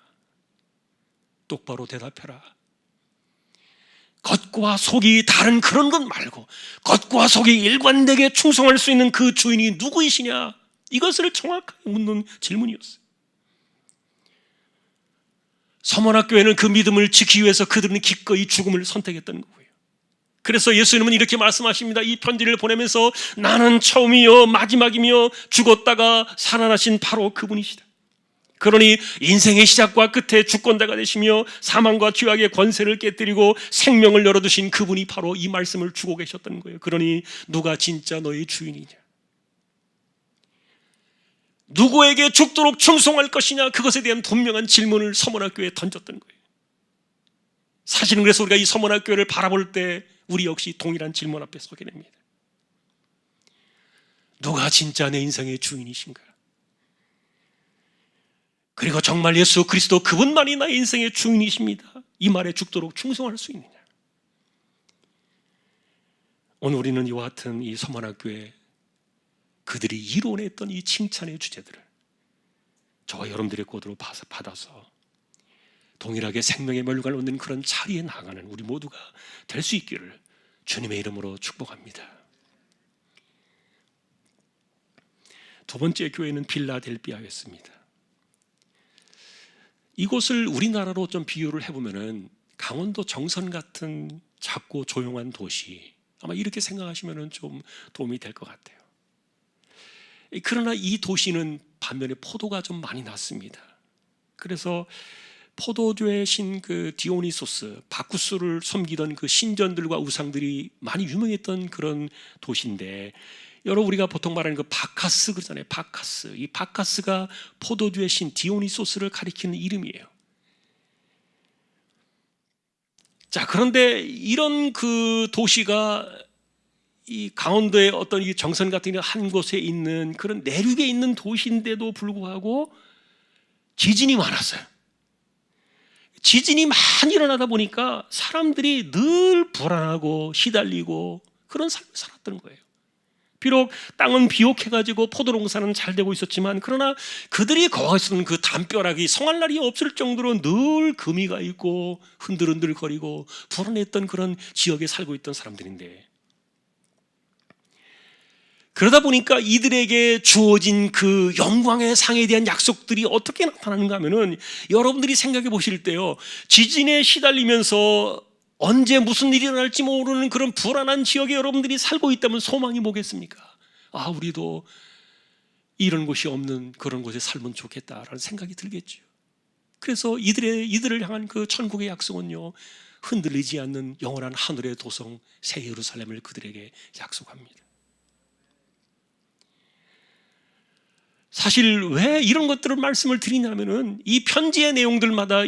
똑바로 대답해라. 겉과 속이 다른 그런 것 말고 겉과 속이 일관되게 충성할 수 있는 그 주인이 누구이시냐? 이것을 정확하게 묻는 질문이었어요. 서문학교에는 그 믿음을 지키기 위해서 그들은 기꺼이 죽음을 선택했던 거예요. 그래서 예수님은 이렇게 말씀하십니다. 이 편지를 보내면서 나는 처음이요 마지막이며 죽었다가 살아나신 바로 그분이시다. 그러니 인생의 시작과 끝에 주권자가 되시며 사망과 죄악의 권세를 깨뜨리고 생명을 열어두신 그분이 바로 이 말씀을 주고 계셨던 거예요. 그러니 누가 진짜 너의 주인이냐? 누구에게 죽도록 충성할 것이냐? 그것에 대한 분명한 질문을 서문학교에 던졌던 거예요. 사실은 그래서 우리가 이 서문학교를 바라볼 때 우리 역시 동일한 질문 앞에 서게 됩니다. 누가 진짜 내 인생의 주인이신가? 그리고 정말 예수 그리스도 그분만이 나의 인생의 주인이십니다, 이 말에 죽도록 충성할 수 있느냐? 오늘 우리는 이와 같은 이 서문학교에 그들이 이론했던 이 칭찬의 주제들을 저와 여러분들의 꽃으로 받아서 동일하게 생명의 면류관을 얻는 그런 자리에 나가는 우리 모두가 될 수 있기를 주님의 이름으로 축복합니다. 두 번째 교회는 빌라델비아였습니다. 이곳을 우리나라로 좀 비유를 해보면은 강원도 정선 같은 작고 조용한 도시, 아마 이렇게 생각하시면 좀 도움이 될 것 같아요. 그러나 이 도시는 반면에 포도가 좀 많이 났습니다. 그래서 포도주의 신 그 디오니소스, 바쿠스를 섬기던 그 신전들과 우상들이 많이 유명했던 그런 도시인데, 여러분 우리가 보통 말하는 그 바카스 그러잖아요. 바카스. 이 바카스가 포도주의 신 디오니소스를 가리키는 이름이에요. 자, 그런데 이런 그 도시가 이 강원도의 어떤 이 정선 같은 한 곳에 있는 그런 내륙에 있는 도시인데도 불구하고 지진이 많았어요. 지진이 많이 일어나다 보니까 사람들이 늘 불안하고 시달리고 그런 삶을 살았던 거예요. 비록 땅은 비옥해가지고 포도농사는 잘 되고 있었지만, 그러나 그들이 거기서 쓰는 그 담벼락이 성할 날이 없을 정도로 늘 금이가 있고 흔들흔들거리고 불안했던 그런 지역에 살고 있던 사람들인데, 그러다 보니까 이들에게 주어진 그 영광의 상에 대한 약속들이 어떻게 나타나는가 하면은, 여러분들이 생각해 보실 때요, 지진에 시달리면서 언제 무슨 일이 일어날지 모르는 그런 불안한 지역에 여러분들이 살고 있다면 소망이 뭐겠습니까? 아, 우리도 이런 곳이 없는 그런 곳에 살면 좋겠다라는 생각이 들겠죠. 그래서 이들을 향한 그 천국의 약속은요, 흔들리지 않는 영원한 하늘의 도성 새 예루살렘을 그들에게 약속합니다. 사실 왜 이런 것들을 말씀을 드리냐면은, 이 편지의 내용들마다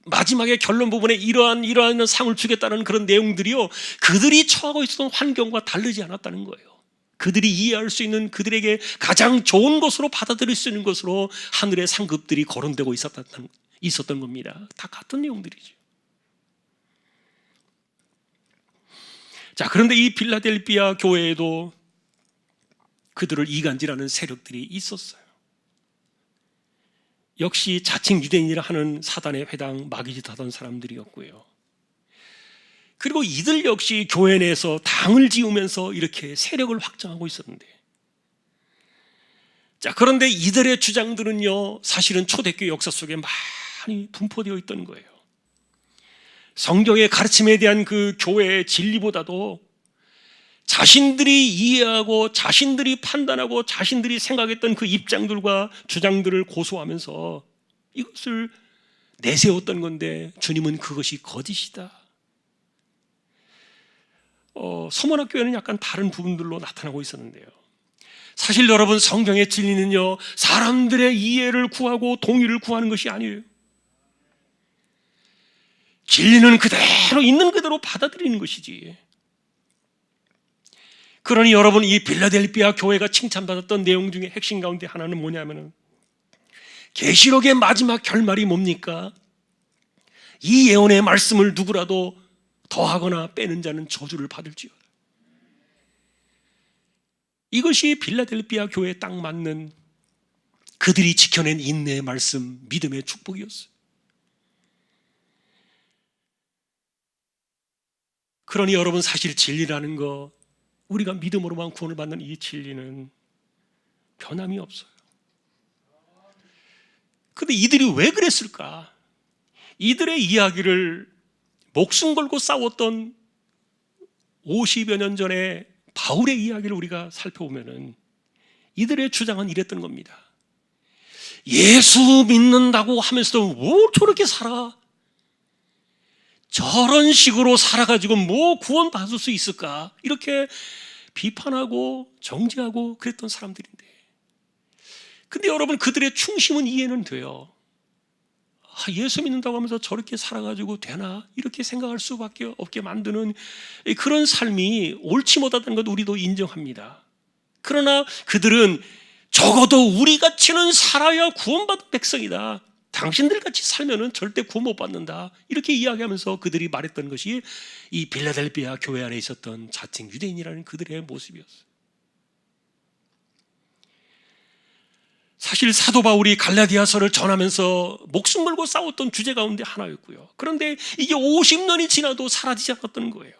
마지막에 결론 부분에 이러한 상을 주겠다는 그런 내용들이요, 그들이 처하고 있었던 환경과 다르지 않았다는 거예요. 그들이 이해할 수 있는, 그들에게 가장 좋은 것으로 받아들일 수 있는 것으로 하늘의 상급들이 거론되고 있었던 겁니다. 다 같은 내용들이죠. 자, 그런데 이 빌라델피아 교회에도 그들을 이간질하는 세력들이 있었어요. 역시 자칭 유대인이라 하는 사단의 회당 마귀짓 하던 사람들이었고요. 그리고 이들 역시 교회 내에서 당을 지으면서 이렇게 세력을 확장하고 있었는데, 자, 그런데 이들의 주장들은요, 사실은 초대교회 역사 속에 많이 분포되어 있던 거예요. 성경의 가르침에 대한 그 교회의 진리보다도 자신들이 이해하고 자신들이 판단하고 자신들이 생각했던 그 입장들과 주장들을 고소하면서 이것을 내세웠던 건데, 주님은 그것이 거짓이다. 서문학교회는 약간 다른 부분들로 나타나고 있었는데요, 사실 여러분, 성경의 진리는요, 사람들의 이해를 구하고 동의를 구하는 것이 아니에요. 진리는 그대로 있는 그대로 받아들이는 것이지. 그러니 여러분, 이 빌라델피아 교회가 칭찬받았던 내용 중에 핵심 가운데 하나는 뭐냐면은, 계시록의 마지막 결말이 뭡니까? 이 예언의 말씀을 누구라도 더하거나 빼는 자는 저주를 받을지어다. 이것이 빌라델피아 교회에 딱 맞는, 그들이 지켜낸 인내의 말씀, 믿음의 축복이었어요. 그러니 여러분, 사실 진리라는 거, 우리가 믿음으로만 구원을 받는 이 진리는 변함이 없어요. 그런데 이들이 왜 그랬을까? 이들의 이야기를 목숨 걸고 싸웠던 50여 년 전에 바울의 이야기를 우리가 살펴보면은, 이들의 주장은 이랬던 겁니다. 예수 믿는다고 하면서도 뭐 저렇게 살아? 저런 식으로 살아가지고 뭐 구원받을 수 있을까? 이렇게 비판하고 정죄하고 그랬던 사람들인데, 근데 여러분, 그들의 충심은 이해는 돼요. 예수 믿는다고 하면서 저렇게 살아가지고 되나? 이렇게 생각할 수밖에 없게 만드는 그런 삶이 옳지 못하다는 것 우리도 인정합니다. 그러나 그들은 적어도 우리같이는 살아야 구원받은 백성이다, 당신들같이 살면은 절대 구원 못 받는다, 이렇게 이야기하면서 그들이 말했던 것이 이 빌라델피아 교회 안에 있었던 자칭 유대인이라는 그들의 모습이었어요. 사실 사도 바울이 갈라디아서를 전하면서 목숨 걸고 싸웠던 주제 가운데 하나였고요. 그런데 이게 50년이 지나도 사라지지 않았던 거예요.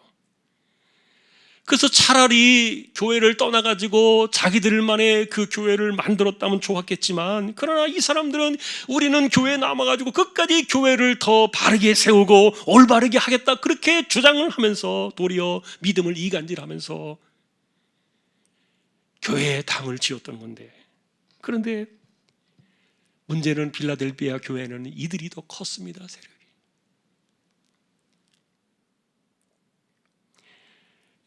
그래서 차라리 교회를 떠나가지고 자기들만의 그 교회를 만들었다면 좋았겠지만, 그러나 이 사람들은 우리는 교회에 남아가지고 끝까지 교회를 더 바르게 세우고 올바르게 하겠다, 그렇게 주장을 하면서 도리어 믿음을 이간질하면서 교회에 당을 지었던 건데, 그런데 문제는 빌라델피아 교회는 이들이 더 컸습니다, 세력이.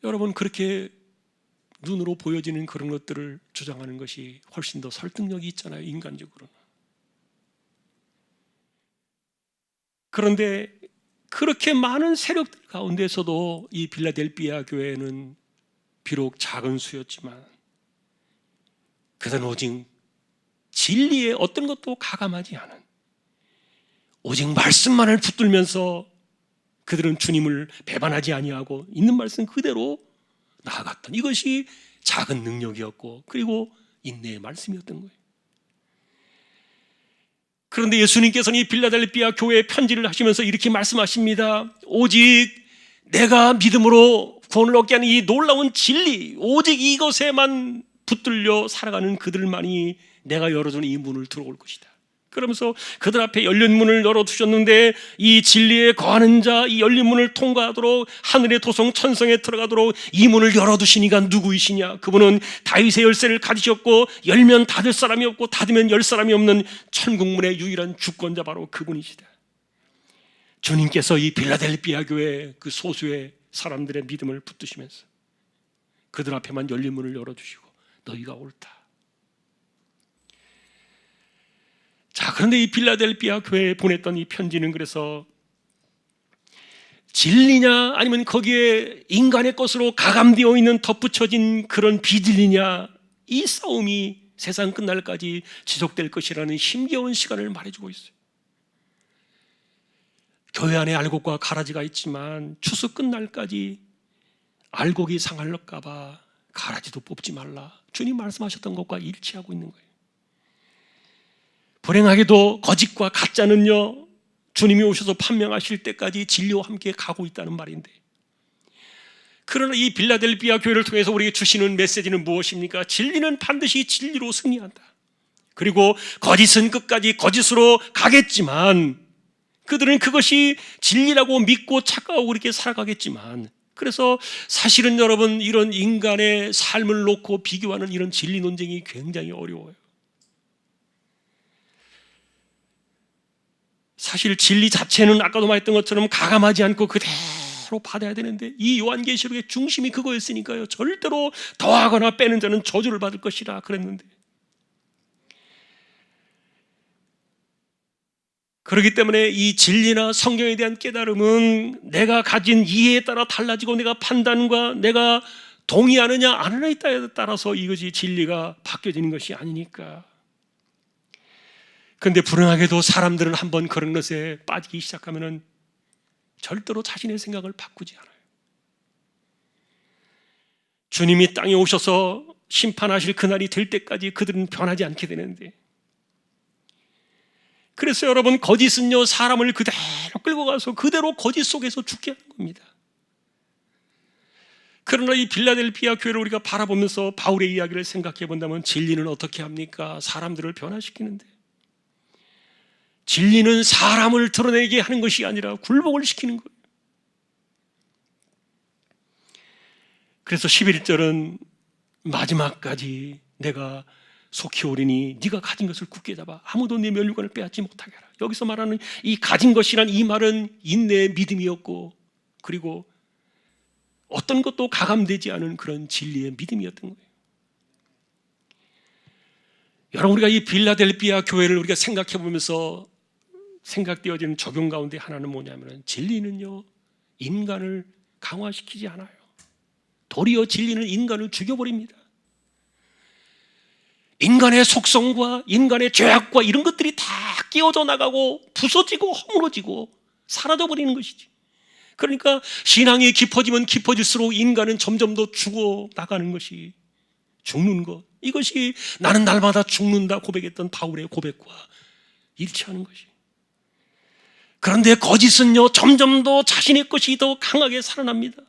여러분, 그렇게 눈으로 보여지는 그런 것들을 주장하는 것이 훨씬 더 설득력이 있잖아요, 인간적으로는. 그런데 그렇게 많은 세력들 가운데서도 이 빌라델피아 교회는 비록 작은 수였지만, 그들은 오직 진리의 어떤 것도 가감하지 않은, 오직 말씀만을 붙들면서 그들은 주님을 배반하지 아니하고 있는 말씀 그대로 나아갔던, 이것이 작은 능력이었고, 그리고 인내의 말씀이었던 거예요. 그런데 예수님께서는 이 빌라델피아 교회에 편지를 하시면서 이렇게 말씀하십니다. 오직 내가 믿음으로 구원을 얻게 하는 이 놀라운 진리, 오직 이것에만 붙들려 살아가는 그들만이 내가 열어준 이 문을 들어올 것이다. 그러면서 그들 앞에 열린 문을 열어두셨는데 이 진리에 거하는 자, 이 열린 문을 통과하도록 하늘의 도성 천성에 들어가도록 이 문을 열어두시니가 누구이시냐? 그분은 다윗의 열쇠를 가지셨고 열면 닫을 사람이 없고 닫으면 열 사람이 없는 천국문의 유일한 주권자, 바로 그분이시다. 주님께서 이 빌라델피아 교회 그 소수의 사람들의 믿음을 붙드시면서 그들 앞에만 열린 문을 열어주시고 너희가 옳다. 자, 그런데 이 빌라델피아 교회에 보냈던 이 편지는 그래서 진리냐 아니면 거기에 인간의 것으로 가감되어 있는 덧붙여진 그런 비진리냐, 이 싸움이 세상 끝날까지 지속될 것이라는 힘겨운 시간을 말해주고 있어요. 교회 안에 알곡과 가라지가 있지만 추수 끝날까지 알곡이 상할까 봐 가라지도 뽑지 말라. 주님 말씀하셨던 것과 일치하고 있는 거예요. 불행하게도 거짓과 가짜는요, 주님이 오셔서 판명하실 때까지 진리와 함께 가고 있다는 말인데, 그러나 이 빌라델피아 교회를 통해서 우리에게 주시는 메시지는 무엇입니까? 진리는 반드시 진리로 승리한다. 그리고 거짓은 끝까지 거짓으로 가겠지만 그들은 그것이 진리라고 믿고 착각하고 그렇게 살아가겠지만, 그래서 사실은 여러분, 이런 인간의 삶을 놓고 비교하는 이런 진리 논쟁이 굉장히 어려워요. 사실 진리 자체는 아까도 말했던 것처럼 가감하지 않고 그대로 받아야 되는데, 이 요한계시록의 중심이 그거였으니까요. 절대로 더하거나 빼는 자는 저주를 받을 것이라 그랬는데, 그렇기 때문에 이 진리나 성경에 대한 깨달음은 내가 가진 이해에 따라 달라지고 내가 판단과 내가 동의하느냐 안 하느냐에 따라서 이것이 진리가 바뀌어지는 것이 아니니까. 그런데 불행하게도 사람들은 한번 그런 것에 빠지기 시작하면 절대로 자신의 생각을 바꾸지 않아요. 주님이 땅에 오셔서 심판하실 그날이 될 때까지 그들은 변하지 않게 되는데, 그래서 여러분, 거짓은요 사람을 그대로 끌고 가서 그대로 거짓 속에서 죽게 하는 겁니다. 그러나 이 빌라델피아 교회를 우리가 바라보면서 바울의 이야기를 생각해 본다면, 진리는 어떻게 합니까? 사람들을 변화시키는데, 진리는 사람을 드러내게 하는 것이 아니라 굴복을 시키는 거예요. 그래서 11절은 마지막까지 내가 속히 오리니 네가 가진 것을 굳게 잡아 아무도 네 면류관을 빼앗지 못하게 하라. 여기서 말하는 이 가진 것이란 이 말은 인내의 믿음이었고, 그리고 어떤 것도 가감되지 않은 그런 진리의 믿음이었던 거예요. 여러분, 우리가 이 빌라델피아 교회를 우리가 생각해 보면서 생각되어지는 적용 가운데 하나는 뭐냐면, 진리는요 인간을 강화시키지 않아요. 도리어 진리는 인간을 죽여버립니다. 인간의 속성과 인간의 죄악과 이런 것들이 다 끼어져 나가고 부서지고 허물어지고 사라져버리는 것이지. 그러니까 신앙이 깊어지면 깊어질수록 인간은 점점 더 죽어 나가는 것이, 죽는 것, 이것이 나는 날마다 죽는다 고백했던 바울의 고백과 일치하는 것이. 그런데 거짓은요 점점 더 자신의 것이 더 강하게 살아납니다.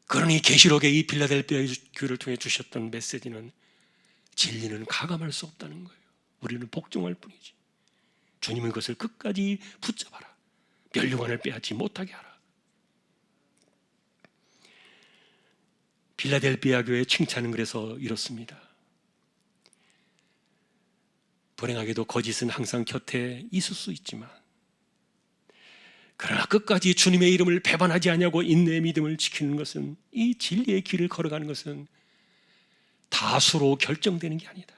그러니 계시록의 이 빌라델피아 교회를 통해 주셨던 메시지는, 진리는 가감할 수 없다는 거예요. 우리는 복종할 뿐이지. 주님은 그것을 끝까지 붙잡아라. 면류관을 빼앗지 못하게 하라. 빌라델피아 교회의 칭찬은 그래서 이렇습니다. 불행하게도 거짓은 항상 곁에 있을 수 있지만, 그러나 끝까지 주님의 이름을 배반하지 않냐고 인내의 믿음을 지키는 것은, 이 진리의 길을 걸어가는 것은 다수로 결정되는 게 아니다.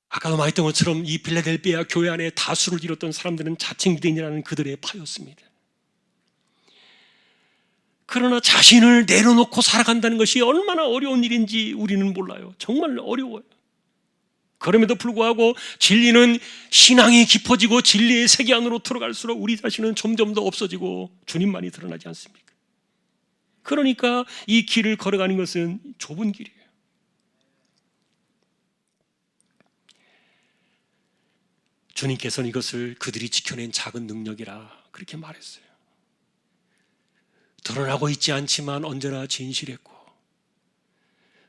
아까도 말했던 것처럼 이 빌라델피아 교회 안에 다수를 이뤘던 사람들은 자칭 유대인이라는 그들의 파였습니다. 그러나 자신을 내려놓고 살아간다는 것이 얼마나 어려운 일인지 우리는 몰라요. 정말 어려워요. 그럼에도 불구하고 진리는, 신앙이 깊어지고 진리의 세계 안으로 들어갈수록 우리 자신은 점점 더 없어지고 주님만이 드러나지 않습니까? 그러니까 이 길을 걸어가는 것은 좁은 길이에요. 주님께서는 이것을 그들이 지켜낸 작은 능력이라 그렇게 말했어요. 드러나고 있지 않지만 언제나 진실했고,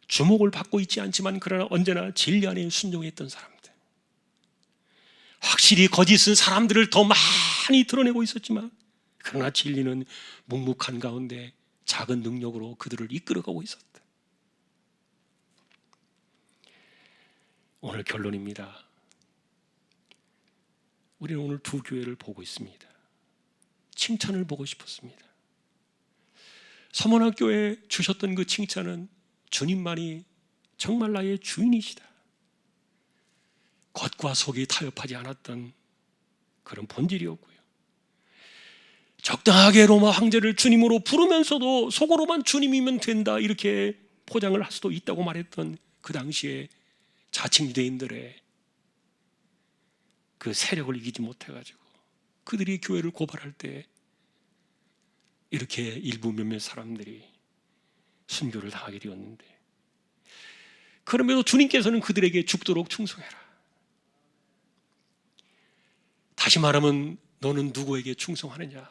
주목을 받고 있지 않지만 그러나 언제나 진리 안에 순종했던 사람들, 확실히 거짓은 사람들을 더 많이 드러내고 있었지만 그러나 진리는 묵묵한 가운데 작은 능력으로 그들을 이끌어가고 있었다. 오늘 결론입니다. 우리는 오늘 두 교회를 보고 있습니다. 칭찬을 보고 싶었습니다. 서문학교에 주셨던 그 칭찬은 주님만이 정말 나의 주인이시다, 겉과 속이 타협하지 않았던 그런 본질이었고요. 적당하게 로마 황제를 주님으로 부르면서도 속으로만 주님이면 된다 이렇게 포장을 할 수도 있다고 말했던 그 당시에 자칭 유대인들의 그 세력을 이기지 못해가지고 그들이 교회를 고발할 때 이렇게 일부 몇몇 사람들이 순교를 당하게 되었는데, 그럼에도 주님께서는 그들에게 죽도록 충성해라. 다시 말하면 너는 누구에게 충성하느냐,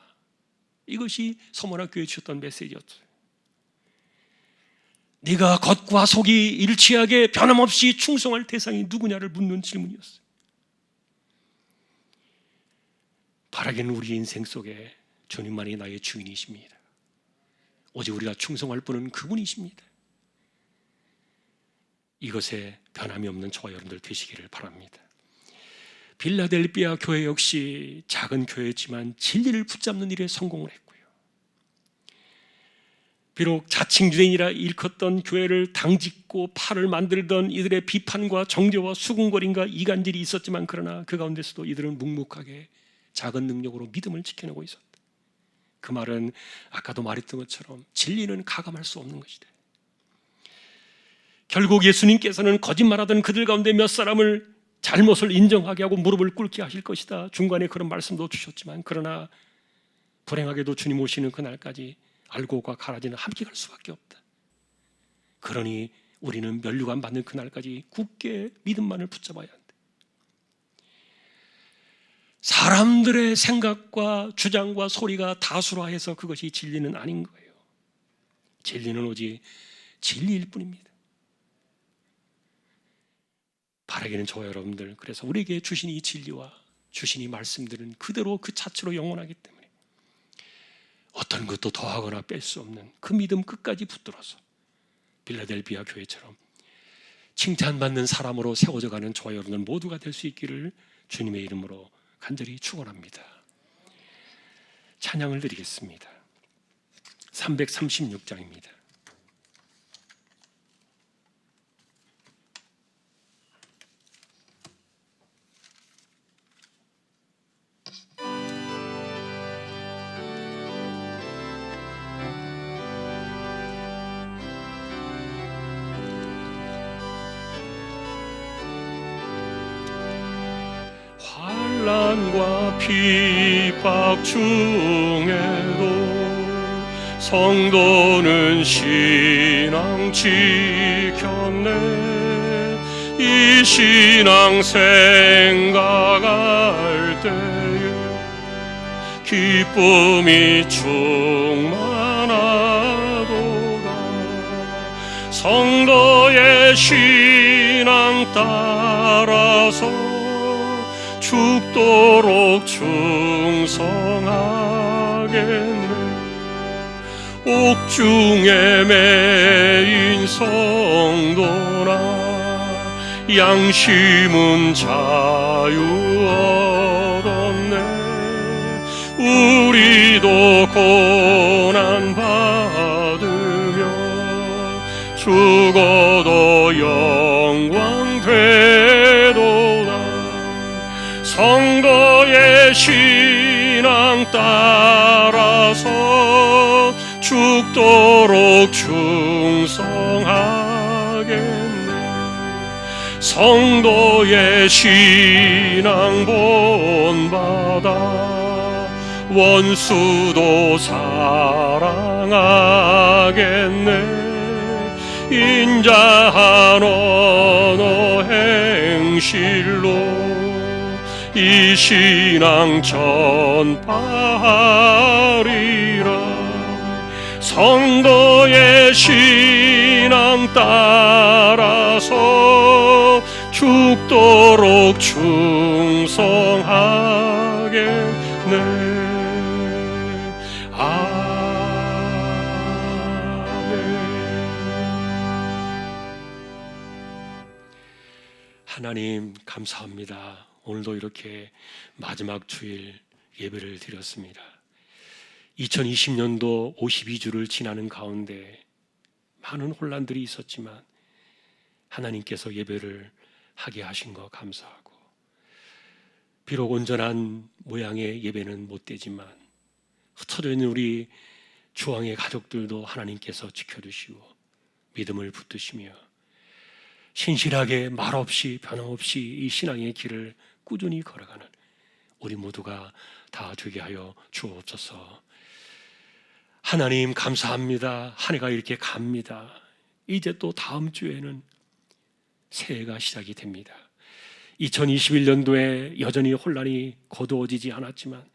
이것이 서문학교에 주셨던 메시지였어요. 네가 겉과 속이 일치하게 변함없이 충성할 대상이 누구냐를 묻는 질문이었어요. 바라기는 우리 인생 속에 주님만이 나의 주인이십니다. 오직 우리가 충성할 분은 그분이십니다. 이것에 변함이 없는 저와 여러분들 되시기를 바랍니다. 빌라델비아 교회 역시 작은 교회지만 진리를 붙잡는 일에 성공을 했고요. 비록 자칭 유대인이라 일컫던 교회를 당짓고 팔을 만들던 이들의 비판과 정죄와 수군거림과 이간질이 있었지만 그러나 그 가운데서도 이들은 묵묵하게 작은 능력으로 믿음을 지켜내고 있었다. 그 말은 아까도 말했던 것처럼 진리는 가감할 수 없는 것이다. 결국 예수님께서는 거짓말하던 그들 가운데 몇 사람을 잘못을 인정하게 하고 무릎을 꿇게 하실 것이다, 중간에 그런 말씀도 주셨지만 그러나 불행하게도 주님 오시는 그날까지 알고가 가라지는 함께 갈 수밖에 없다. 그러니 우리는 면류관 받는 그날까지 굳게 믿음만을 붙잡아야 한다. 사람들의 생각과 주장과 소리가 다수화해서 그것이 진리는 아닌 거예요. 진리는 오직 진리일 뿐입니다. 바라기는 저와 여러분들, 그래서 우리에게 주신 이 진리와 주신 이 말씀들은 그대로 그 자체로 영원하기 때문에 어떤 것도 더하거나 뺄 수 없는 그 믿음 끝까지 붙들어서 빌라델비아 교회처럼 칭찬받는 사람으로 세워져 가는 저와 여러분들 모두가 될 수 있기를 주님의 이름으로 간절히 축원합니다. 찬양을 드리겠습니다. 336장입니다. 환난과 핍박 중에도 성도는 신앙 지켰네. 이 신앙 생각할 때에 기쁨이 충만하도다. 성도의 신앙 따라서 죽도록 충성하겠네. 옥중에 매인 성도나 양심은 자유 얻었네. 우리도 고난 받으며 죽어도 영광 되도다. 성도의 신앙 따라서 죽도록 충성하겠네. 성도의 신앙 본받아 원수도 사랑하겠네. 인자한 언어 행실로 이 신앙 전파하리라. 성도의 신앙 따라서 죽도록 충성하겠네. 하나님 감사합니다. 오늘도 이렇게 마지막 주일 예배를 드렸습니다. 2020년도 52주를 지나는 가운데 많은 혼란들이 있었지만 하나님께서 예배를 하게 하신 거 감사하고, 비록 온전한 모양의 예배는 못 되지만 흩어져 있는 우리 주왕의 가족들도 하나님께서 지켜주시고 믿음을 붙드시며 신실하게 말없이 변함없이 이 신앙의 길을 꾸준히 걸어가는 우리 모두가 다 되게 하여 주옵소서. 하나님 감사합니다. 한 해가 이렇게 갑니다. 이제 또 다음 주에는 새해가 시작이 됩니다. 2021년도에 여전히 혼란이 거두어지지 않았지만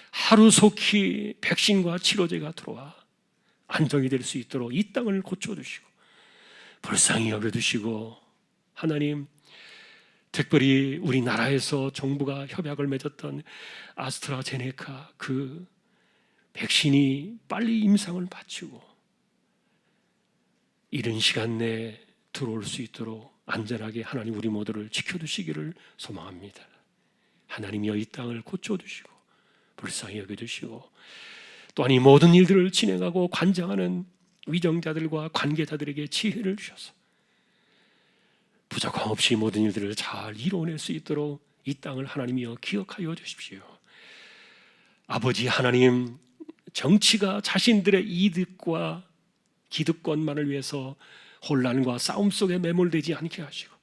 하루속히 백신과 치료제가 들어와 안정이 될 수 있도록 이 땅을 고쳐주시고 불쌍히 여겨주시고, 하나님 특별히 우리나라에서 정부가 협약을 맺었던 아스트라제네카 그 백신이 빨리 임상을 마치고 이른 시간 내에 들어올 수 있도록 안전하게 하나님 우리 모두를 지켜주시기를 소망합니다. 하나님이여 이 땅을 고쳐주시고 불쌍히 여겨주시고, 또한 이 모든 일들을 진행하고 관장하는 위정자들과 관계자들에게 지혜를 주셔서 부족함 없이 모든 일들을 잘 이루어낼 수 있도록 이 땅을 하나님이여 기억하여 주십시오. 아버지 하나님, 정치가 자신들의 이득과 기득권만을 위해서 혼란과 싸움 속에 매몰되지 않게 하시고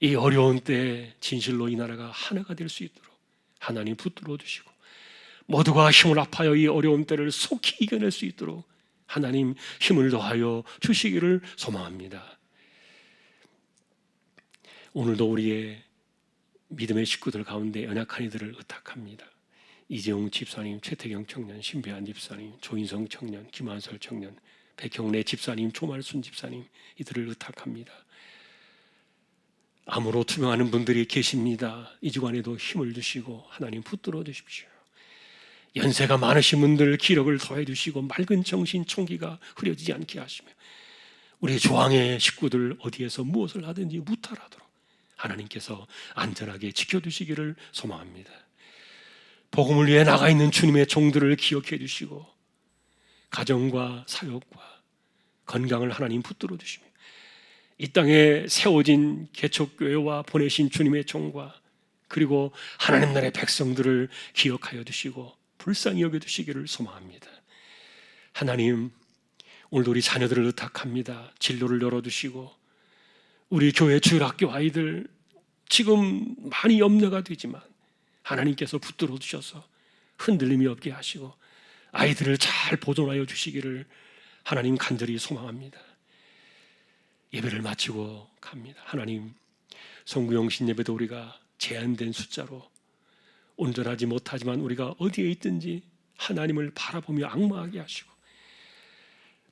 이 어려운 때에 진실로 이 나라가 하나가 될 수 있도록 하나님 붙들어 주시고 모두가 힘을 합하여 이 어려운 때를 속히 이겨낼 수 있도록 하나님 힘을 더하여 주시기를 소망합니다. 오늘도 우리의 믿음의 식구들 가운데 연약한 이들을 의탁합니다. 이재용 집사님, 최태경 청년, 신배한 집사님, 조인성 청년, 김한설 청년, 백형래 집사님, 조말순 집사님, 이들을 의탁합니다. 암으로 투병하는 분들이 계십니다. 이 주간에도 힘을 주시고 하나님 붙들어 주십시오. 연세가 많으신 분들 기력을 더해 주시고 맑은 정신 총기가 흐려지지 않게 하시며 우리 조항의 식구들 어디에서 무엇을 하든지 무탈하도록 하나님께서 안전하게 지켜주시기를 소망합니다. 복음을 위해 나가 있는 주님의 종들을 기억해 주시고 가정과 사역과 건강을 하나님 붙들어 주시며 이 땅에 세워진 개척교회와 보내신 주님의 종과 그리고 하나님 나라의 백성들을 기억하여 주시고 불쌍히 여겨주시기를 소망합니다. 하나님, 오늘도 우리 자녀들을 의탁합니다. 진로를 열어주시고 우리 교회 주일학교 아이들 지금 많이 염려가 되지만 하나님께서 붙들어 주셔서 흔들림이 없게 하시고 아이들을 잘 보존하여 주시기를 하나님 간절히 소망합니다. 예배를 마치고 갑니다. 하나님, 성구영신 예배도 우리가 제한된 숫자로 온전하지 못하지만 우리가 어디에 있든지 하나님을 바라보며 앙망하게 하시고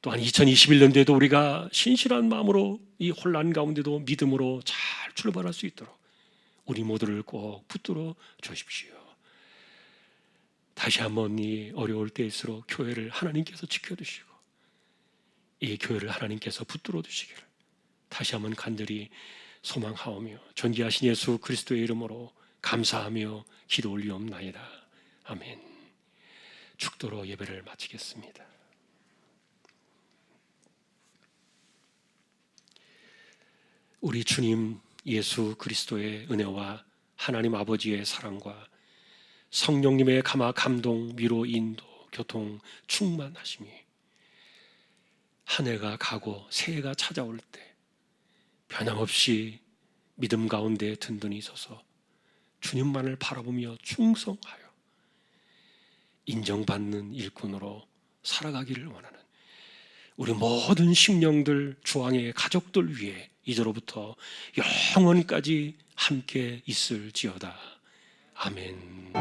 또한 2021년도에도 우리가 신실한 마음으로 이 혼란 가운데도 믿음으로 잘 출발할 수 있도록 우리 모두를 꼭 붙들어 주십시오. 다시 한번 이 어려울 때일수록 교회를 하나님께서 지켜주시고 이 교회를 하나님께서 붙들어 주시기를 다시 한번 간절히 소망하오며 존귀하신 예수 그리스도의 이름으로 감사하며 기도 올리옵나이다. 아멘. 축도로 예배를 마치겠습니다. 우리 주님 예수 그리스도의 은혜와 하나님 아버지의 사랑과 성령님의 감화 감동 위로 인도 교통 충만하심이 한 해가 가고 새해가 찾아올 때 변함없이 믿음 가운데 든든히 서서 주님만을 바라보며 충성하여 인정받는 일꾼으로 살아가기를 원하는 우리 모든 심령들 주왕의 가족들 위해 이제로부터 영원까지 함께 있을지어다. 아멘.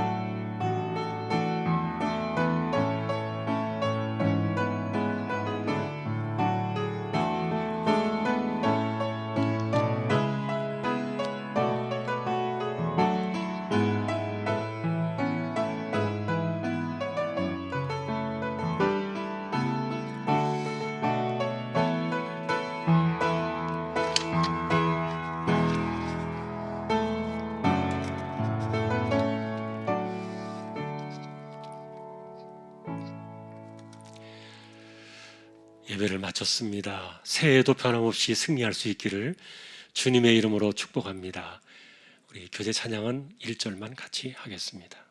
좋습니다. 새해에도 변함없이 승리할 수 있기를 주님의 이름으로 축복합니다. 우리 교제 찬양은 1절만 같이 하겠습니다.